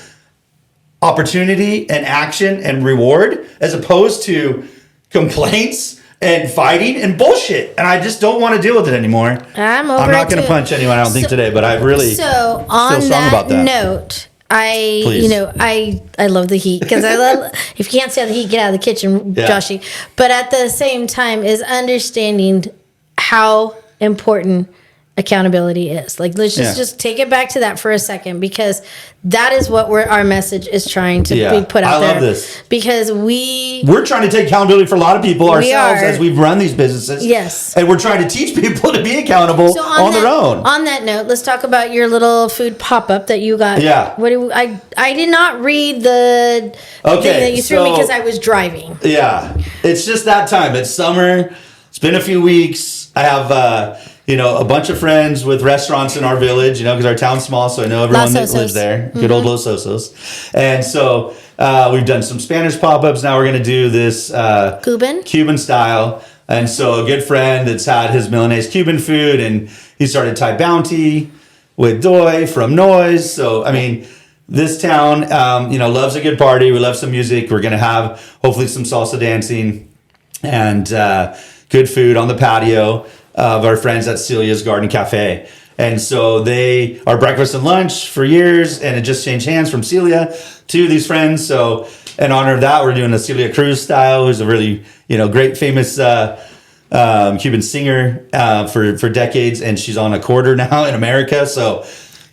opportunity and action and reward as opposed to complaints and fighting and bullshit. And I just don't want to deal with it anymore. I'm not going to punch anyone, I don't think today, but I really So on feel strong about that. note, I Please. I love the heat because I love if you can't stand the heat, get out of the kitchen, Yeah. Joshy. But at the same time is understanding how important accountability is. Like let's just take it back to that for a second because that is what our message is trying to be put out there. I love this. Because we're trying to take accountability for a lot of people ourselves as we've run these businesses. Yes. And we're trying to teach people to be accountable on their own. On that note, let's talk about your little food pop-up that you got. Yeah. I did not read the thing that you threw me because I was driving. Yeah. It's just that time. It's summer. It's been a few weeks. I have a bunch of friends with restaurants in our village, because our town's small, so I know everyone that lives there. Good old Los Osos. And so we've done some Spanish pop-ups. Now we're going to do this Cuban style. And so a good friend that's had his Milanese Cuban food, and he started Thai Bounty with Doi from Noise. So, this town, loves a good party. We love some music. We're going to have hopefully some salsa dancing and good food on the patio of our friends at Celia's Garden Cafe. And so they are breakfast and lunch for years, and it just changed hands from Celia to these friends. So in honor of that, we're doing a Celia Cruz style, who's a really, great famous Cuban singer for decades, and she's on a quarter now in America. So,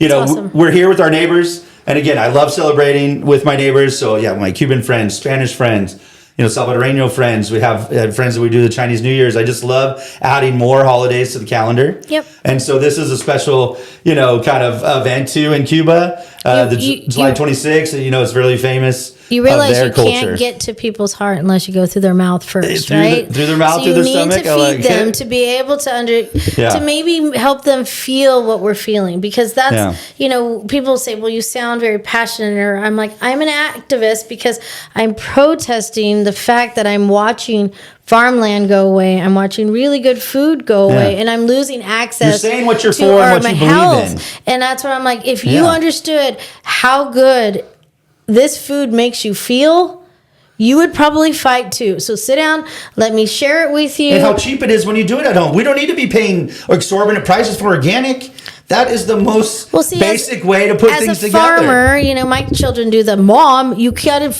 awesome. We're here with our neighbors. And again, I love celebrating with my neighbors. So my Cuban friends, Spanish friends, Salvadoreño friends. We have friends that we do the Chinese New Year's. I just love adding more holidays to the calendar. Yep. And so this is a special, kind of event too in Cuba. July 26th, it's really famous. You realize their you culture. Can't get to people's heart unless you go through their mouth first, right? Through their mouth, so through their stomach. You need to feed them to be able to to maybe help them feel what we're feeling, because that's people say, well, you sound very passionate, or I'm like, I'm an activist because I'm protesting the fact that I'm watching farmland go away. I'm watching really good food go away, and I'm losing access. You're saying what you're to for and what you believe health. in. And that's what I'm like, if you understood how good this food makes you feel, you would probably fight too. So sit down, let me share it with you. And how cheap it is when you do it at home. We don't need to be paying exorbitant prices for organic. That is the most Well, see, basic way to put as things a together. farmer, my children do the mom. You gotta,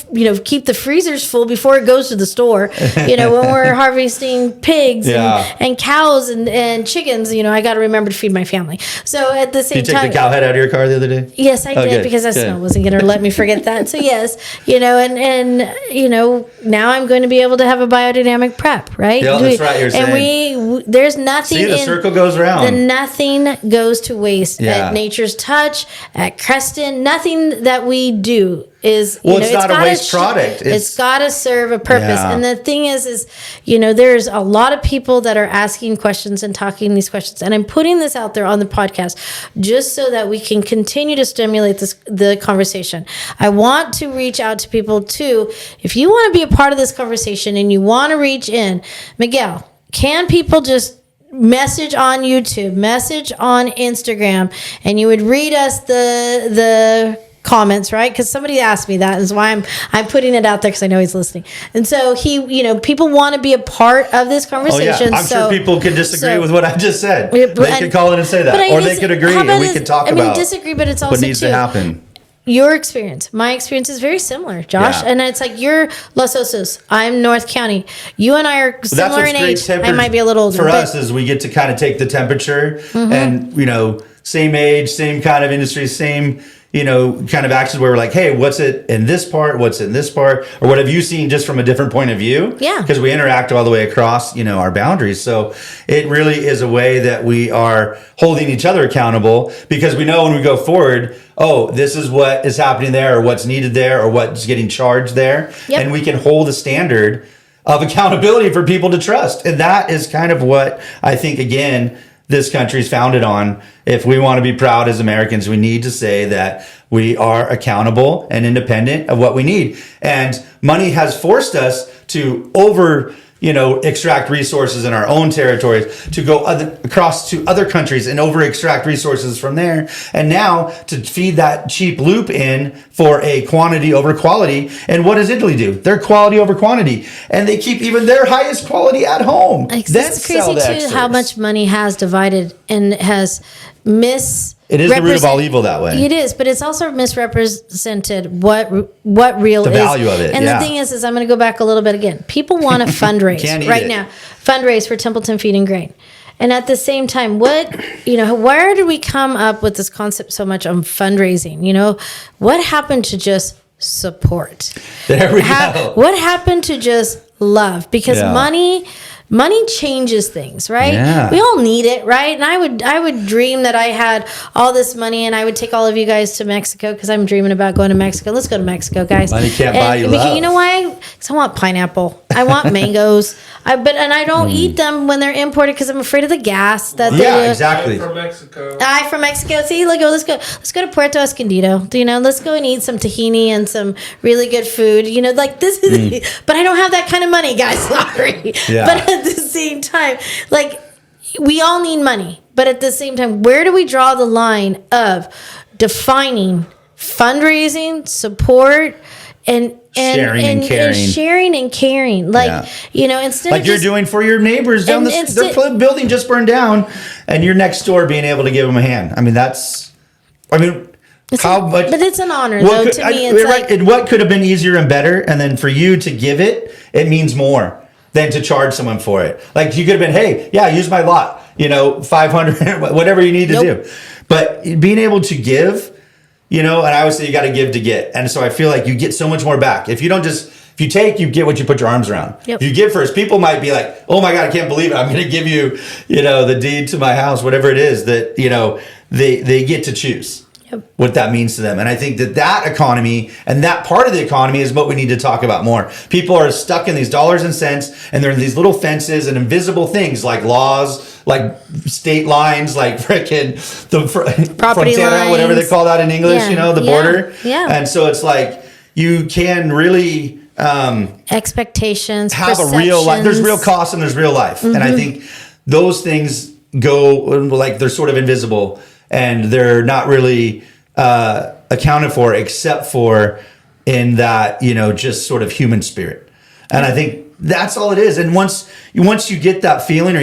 keep the freezers full before it goes to the store. When we're harvesting pigs Yeah. and cows and chickens, I got to remember to feed my family. So at the same Did you take time, the cow head out of your car the other day? yes, I did good, because that good. snow wasn't going to let me forget that. So yes, and now I'm going to be able to have a biodynamic prep, right? Yeah, that's right, you're and there's nothing. See, the circle goes around. Nothing goes to waste Yeah. at Nature's Touch, at Creston. Nothing that we do is It's not a gotta waste product. It's got to serve a purpose. Yeah. And the thing is there's a lot of people that are asking questions and talking these questions, and I'm putting this out there on the podcast just so that we can continue to stimulate the conversation. I want to reach out to people too. If you want to be a part of this conversation and you want to reach in, Miguel, can people just message on YouTube, message on Instagram, and you would read us the comments, right? Because somebody asked me that, and that's why I'm putting it out there because I know he's listening. And so people want to be a part of this Oh conversation. yeah, I'm sure people could disagree with what I just said. Yeah, They could call in and say that, or they could agree, and we could talk about disagree, but it's also what needs to happen. Your experience, my experience is very similar, Josh. Yeah. And it's like you're Los Osos, I'm North County. You and I are similar in age. I might be a little older. For us, is we get to kind of take the temperature, Mm-hmm. and same age, same kind of industry, same kind of actions where we're like, hey, what's it in this part? What's in this part? Or what have you seen just from a different point of view? Yeah. Because we interact all the way across, our boundaries. So it really is a way that we are holding each other accountable, because we know when we go forward, oh, this is what is happening there, or what's needed there, or what's getting charged there. Yep. And we can hold a standard of accountability for people to trust. And that is kind of what I think, again, this country is founded on. If we want to be proud as Americans, we need to say that we are accountable and independent of what we need. And money has forced us to extract resources in our own territories, to go across to other countries and over extract resources from there. And now to feed that cheap loop in for a quantity over quality. And what does Italy do? They're quality over quantity. And they keep even their highest quality at home. It's Then crazy sell the too extras. how much money has divided and has It is the root of all evil that way. It is, but it's also misrepresented what real The is. value of it, And yeah. the thing is I'm going to go back a little bit again. People want to fundraise Can't eat right it. now. Fundraise for Templeton Feed and Grain. And at the same time, where did we come up with this concept so much on fundraising? What happened to just support? There we go. What happened to just love? Because Yeah. money changes things, right? Yeah. We all need it, right? And I would dream that I had all this money and I would take all of you guys to Mexico, because I'm dreaming about going to Mexico. Let's go to Mexico, guys. Money can't buy you because love. you know why? Because I want pineapple. I want mangoes. I don't eat them when they're imported because I'm afraid of the gas that they Yeah, do. exactly. From Mexico. I from Mexico. See, let's go to Puerto Escondido. Let's go and eat some tahini and some really good food. Like this is, but I don't have that kind of money, guys. Sorry. Yeah. But at the same time, we all need money. But at the same time, where do we draw the line of defining fundraising, support, and Sharing and caring. and sharing and caring? Instead Like of you're just, doing for your neighbors down the And street. Their building just burned down, and you're next door being able to give them a hand. How much? But it's an honor, though. To me, it's like and what could have been easier and better, and then for you to give it, it means more than to charge someone for it. Like you could have been, hey, yeah, use my lot, 500, whatever you need to Nope. do. But being able to give, and I always say you got to give to get. And so I feel like you get so much more back. If you take, you get what you put your arms around. Yep. If you give first, people might be like, oh my God, I can't believe it. I'm going to give you, the deed to my house, whatever it is that, they get to choose. Yep. What that means to them. And I think that economy and that part of the economy is what we need to talk about more. People are stuck in these dollars and cents, and they're in these little fences and invisible things like laws, like state lines, like frickin' Property frontera, whatever they lines. call that in English, Yeah. the border. Yeah. And so it's like you can really expectations, have a real life. There's real perceptions. costs and there's real life. And I think those things go like they're sort of invisible, and they're not really accounted for except for in that, just sort of human spirit. And I think that's all it is. And once you get that feeling, or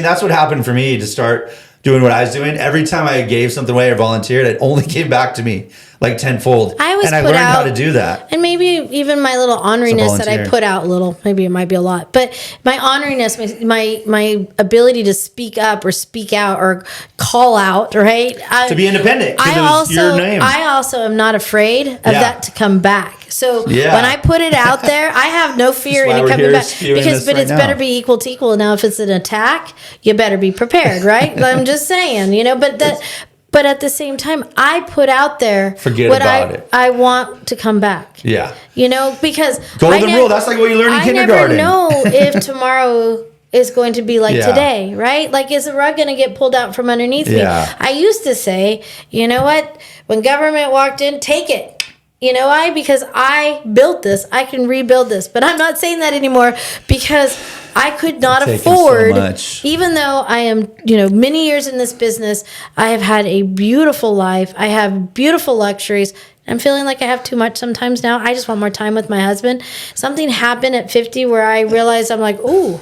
that's what happened for me to start doing what I was doing, every time I gave something away or volunteered, it only came back to me like tenfold. I was and I put learned out, how to do that. And maybe even my little honoriness that I volunteer. put out a little, maybe it might be a lot, but my honoriness, my ability to speak up or speak out or call out, right? To be independent, 'cause it was your name. I also am not afraid of Yeah. that to come back. So Yeah. when I put it out there, I have no fear That's why in it we're coming here back spewing because, this but right it's now. better be equal to equal. Now, if it's an attack, you better be prepared, right? I'm just saying, but that. But at the same time, I put out there Forget what about it. I want to come back. Yeah. Because Golden rule. That's like what you learn in kindergarten. I never know if tomorrow is going to be like Yeah. today, right? Like, is the rug going to get pulled out from underneath Yeah. me? I used to say, you know what? When government walked in, take it. You know why? Because I built this. I can rebuild this. But I'm not saying that anymore because I could not Taking so afford, much. even though I am, many years in this business, I have had a beautiful life. I have beautiful luxuries. I'm feeling like I have too much sometimes now. I just want more time with my husband. Something happened at 50 where I realized I'm like, ooh,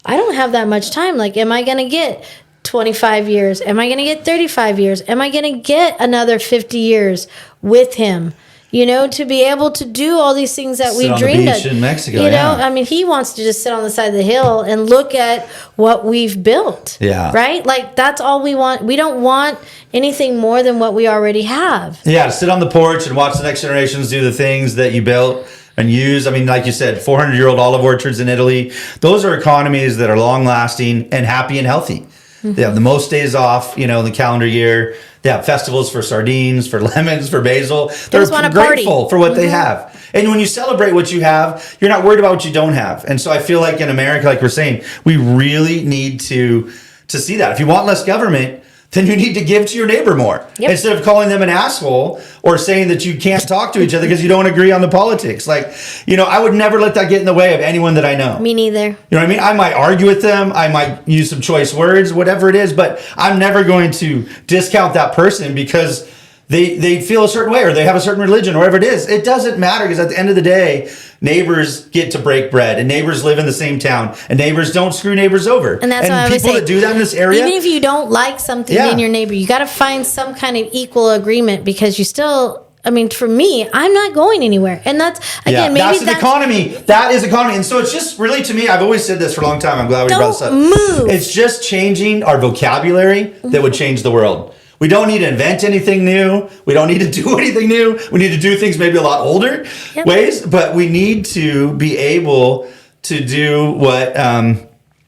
I don't have that much time. Like, am I going to get 25 years? Am I going to get 35 years? Am I going to get another 50 years with him? To be able to do all these things that we Sit on the dreamed beach of. in Mexico, yeah. I mean, he wants to just sit on the side of the hill and look at what we've built. Yeah. Right? Like, that's all we want. We don't want anything more than what we already have. Yeah, to sit on the porch and watch the next generations do the things that you built and use. I mean, like you said, 400-year-old olive orchards in Italy. Those are economies that are long-lasting and happy and healthy. Mm-hmm. They have the most days off, in the calendar year. They have festivals for sardines, for lemons, for basil. They're just want a grateful party. for what they have. And when you celebrate what you have, you're not worried about what you don't have. And so I feel like in America, like we're saying, we really need to see that. If you want less government, then you need to give to your neighbor more. Yep. Instead of calling them an asshole or saying that you can't talk to each other because you don't agree on the politics. Like, I would never let that get in the way of anyone that I know. Me neither. You know what I mean? I might argue with them. I might use some choice words, whatever it is, but I'm never going to discount that person because they feel a certain way or they have a certain religion or whatever it is. It doesn't matter because at the end of the day, neighbors get to break bread and neighbors live in the same town and neighbors don't screw neighbors over. And that's what I would people say. that do that in this area. Even if you don't like something Yeah. in your neighbor, you got to find some kind of equal agreement because you still. I mean, for me, I'm not going anywhere, and that's again maybe that's an economy. That is economy, and so it's just really to me. I've always said this for a long time. I'm glad we brought this up. move. It's just changing our vocabulary that would change the world. We don't need to invent anything new. We don't need to do anything new. We need to do things maybe a lot older ways, but we need to be able to do what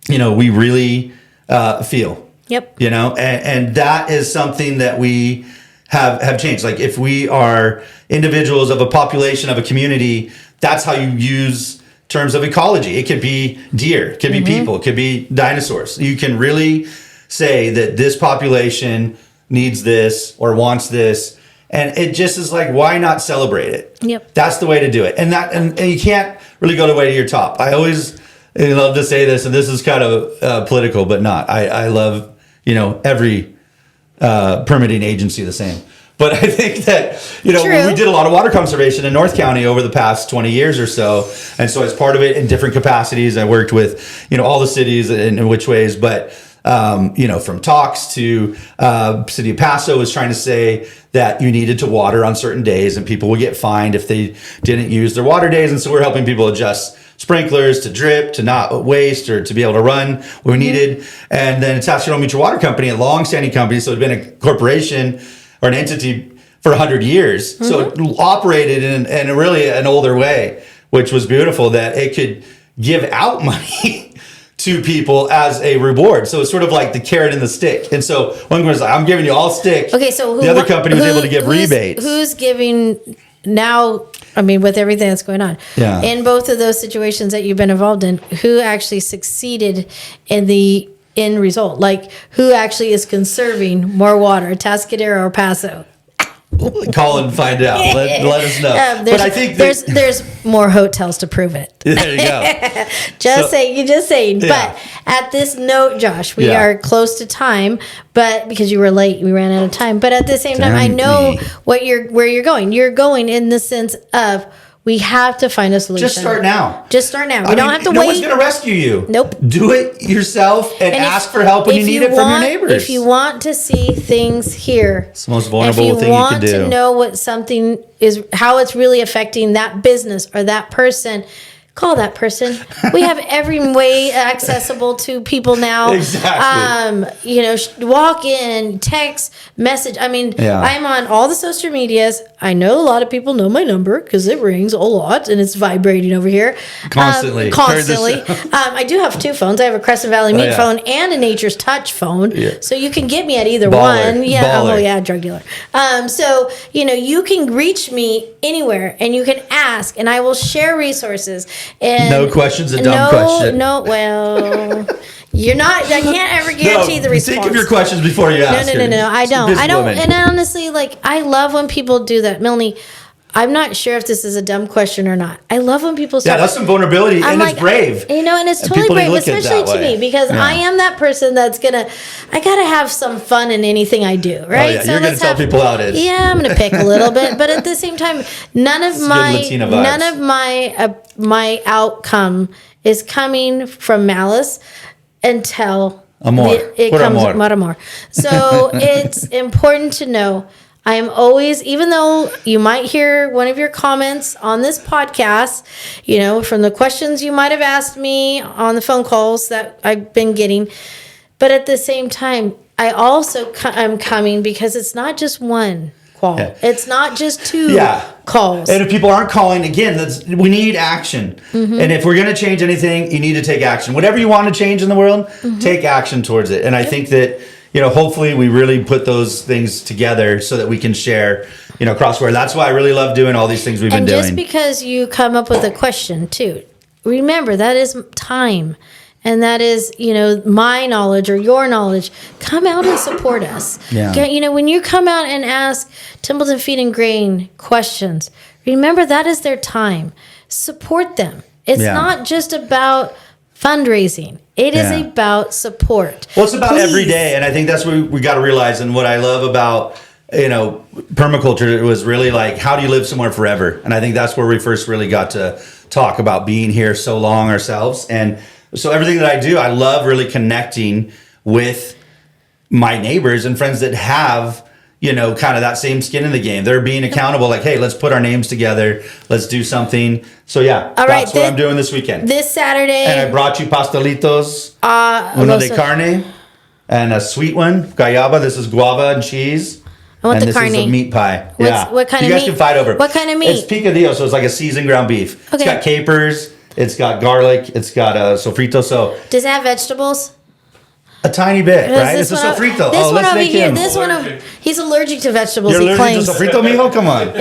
we really feel. Yep. And that is something that we have changed. Like if we are individuals of a population of a community, that's how you use terms of ecology. It could be deer, it could be people, it could be dinosaurs. You can really say that this population needs this or wants this. And it just is like, why not celebrate it? Yep. That's the way to do it. And you can't really go the way to your top. I always love to say this, and this is kind of political, but not. I love, every permitting agency the same. But I think that, we did a lot of water conservation in North County over the past 20 years or so. And so as part of it in different capacities, I worked with, all the cities in which ways, but, from talks to City of Paso was trying to say that you needed to water on certain days and people would get fined if they didn't use their water days. And so we're helping people adjust sprinklers to drip, to not waste, or to be able to run when we needed. And then Tascadero Mutual Water Company, a long-standing company, so it had been a corporation or an entity for 100 years. So it operated in a really an older way, which was beautiful that it could give out money to people as a reward. So it's sort of like the carrot and the stick. And so one was like, I'm giving you all stick. Okay, so the other company was able to give rebates. Who's giving now? I mean, with everything that's going on, in both of those situations that you've been involved in, who actually succeeded in the end result? Like, who actually is conserving more water, Tascadero or Paso? Call and find out. Let us know. But I think there's more hotels to prove it. there you go. Just saying. Yeah. But at this note, Josh, we are close to time. But because you were late, we ran out of time. But at the same time, I know where you're going. You're going in the sense of We have to find a solution. Just start now. Just start now. We I don't mean, have to no wait. one's going to rescue you. Nope. Do it yourself and And ask for help when you need it from your neighbors. If you want to see things here, It's the most vulnerable if you thing you want can do. to know what something is, how it's really affecting that business or that person, call that person. We have every way accessible to people now. Exactly. Walk in, text, message. I mean, Yeah. I'm on all the social medias. I know a lot of people know my number because it rings a lot and it's vibrating over here. Constantly. Constantly. Heard this. I do have two phones. I have a Crescent Valley Meat yeah. phone and a Nature's Touch phone. Yeah. So you can get me at either Baller. one. Yeah. Baller. Oh, yeah. Drug dealer. So, you can reach me anywhere and you can ask and I will share resources. And No question's a dumb question. No, well, you're not, I can't ever guarantee the response. Think of your questions before you ask. No. I She's a don't. I don't. businesswoman. And honestly, I love when people do that. Melanie, I'm not sure if this is a dumb question or not. I love when people Yeah, start. that's some vulnerability, I'm and like, it's brave. And it's And totally people need brave, to look at it especially that to way. me, because Yeah. I am that person that's I gotta have some fun in anything I do, right? yeah, you're gonna let's tell people how it is. Yeah, I'm gonna pick a little bit, but at the same time, none of Latina vibes. my outcome is coming from malice until Amor. it Por comes amor. amor. So it's important to know. I am always, even though you might hear one of your comments on this podcast, from the questions you might have asked me on the phone calls that I've been getting, but at the same time, I also am coming because it's not just one call. Yeah. It's not just two Yeah. calls. And if people aren't calling, again, we need action. Mm-hmm. And if we're going to change anything, you need to take action. Whatever you want to change in the world, Mm-hmm. take action towards it. And I think that, hopefully we really put those things together so that we can share, across where. That's why I really love doing all these things we've been And just doing. because you come up with a question too, remember that is time. And that is, my knowledge or your knowledge. Come out and support us. Yeah. When you come out and ask Templeton Feed and Grain questions, remember that is their time. Support them. It's Yeah. not just about fundraising. It is Yeah. about support. Well, it's about Please. every day, and I think that's what we got to realize. And what I love about permaculture was really like, how do you live somewhere forever? And I think that's where we first really got to talk about being here so long ourselves. And so everything that I do, I love really connecting with my neighbors and friends that have kind of that same skin in the game. They're being accountable. Like, hey, let's put our names together. Let's do something. So yeah, All right, that's what I'm doing this weekend. This Saturday. And I brought you pastelitos, uno de also- carne, and a sweet one, guayaba. This is guava and cheese. I want and the this carne. is a meat pie. What kind you of guys meat? can fight over. What kind of meat? It's picadillo, so it's like a seasoned ground beef. Okay. It's got capers. It's got garlic. It's got sofrito. So Does it have vegetables? a tiny bit, right? It's a one o- sofrito. This one let's over make here. him. This one over. He's allergic to vegetables. You're he allergic claims. to sofrito, mijo? Come on.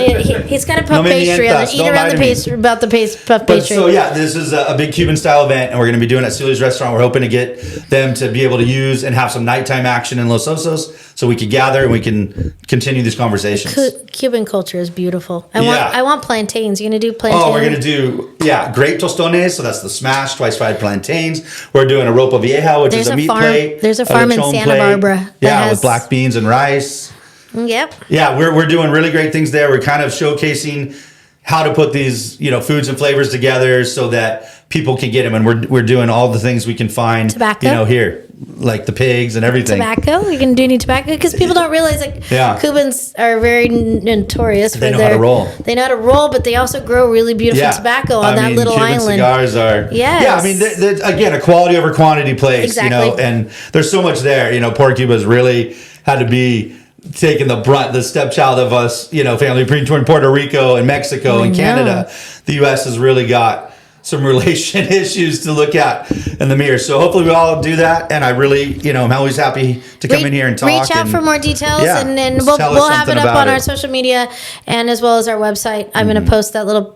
He's got to puff No me pastry on mientas. it. Eat Don't around lie the to me. pastry about the puff But pastry. so yeah, this is a big Cuban style event, and we're going to be doing it at Celia's restaurant. We're hoping to get them to be able to use and have some nighttime action in Los Osos, so we could gather and we can continue these conversations. Cuban culture is beautiful. I Yeah. want plantains. You gonna do plantains? Oh, we're gonna do grape tostones. So that's the smashed, twice fried plantains. We're doing a ropa vieja, which There's is a a meat farm- plate. there's a a farm in lechon Santa plate. Barbara that Yeah, has- with black beans and rice. Yep. Yeah, we're doing really great things there. We're kind of showcasing how to put these foods and flavors together so that people can get them, and we're doing all the things we can find. Tobacco? Here, like the pigs and everything. Tobacco. You can do any tobacco because people don't realize Yeah. Cubans are very notorious for They know their. how to roll. They know how to roll, but they also grow really beautiful tobacco on that little Cuban island. Cigars are. Yes. Yeah, I mean, again, a quality over quantity place. Exactly. And there's so much there. Port Cuba's really had to be taking the brunt, the stepchild of us, family between Puerto Rico and Mexico and know. Canada. The U.S. has really got some relation issues to look at in the mirror. So hopefully we all do that. And I really, I'm always happy to come in here and talk. Reach out and- for more details, Yeah, and then just we'll tell us have it something up about on our it. social media and as well as our website. I'm going to post that little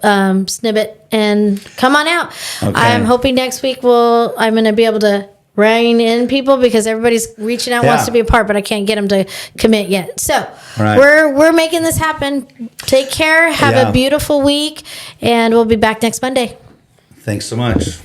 snippet and come on out. Okay. I'm hoping next week I'm going to be able to rein in people because everybody's reaching out, wants Yeah. to be a part, but I can't get them to commit yet. So Right. we're making this happen. Take care. Have Yeah. a beautiful week, and we'll be back next Monday. Thanks so much.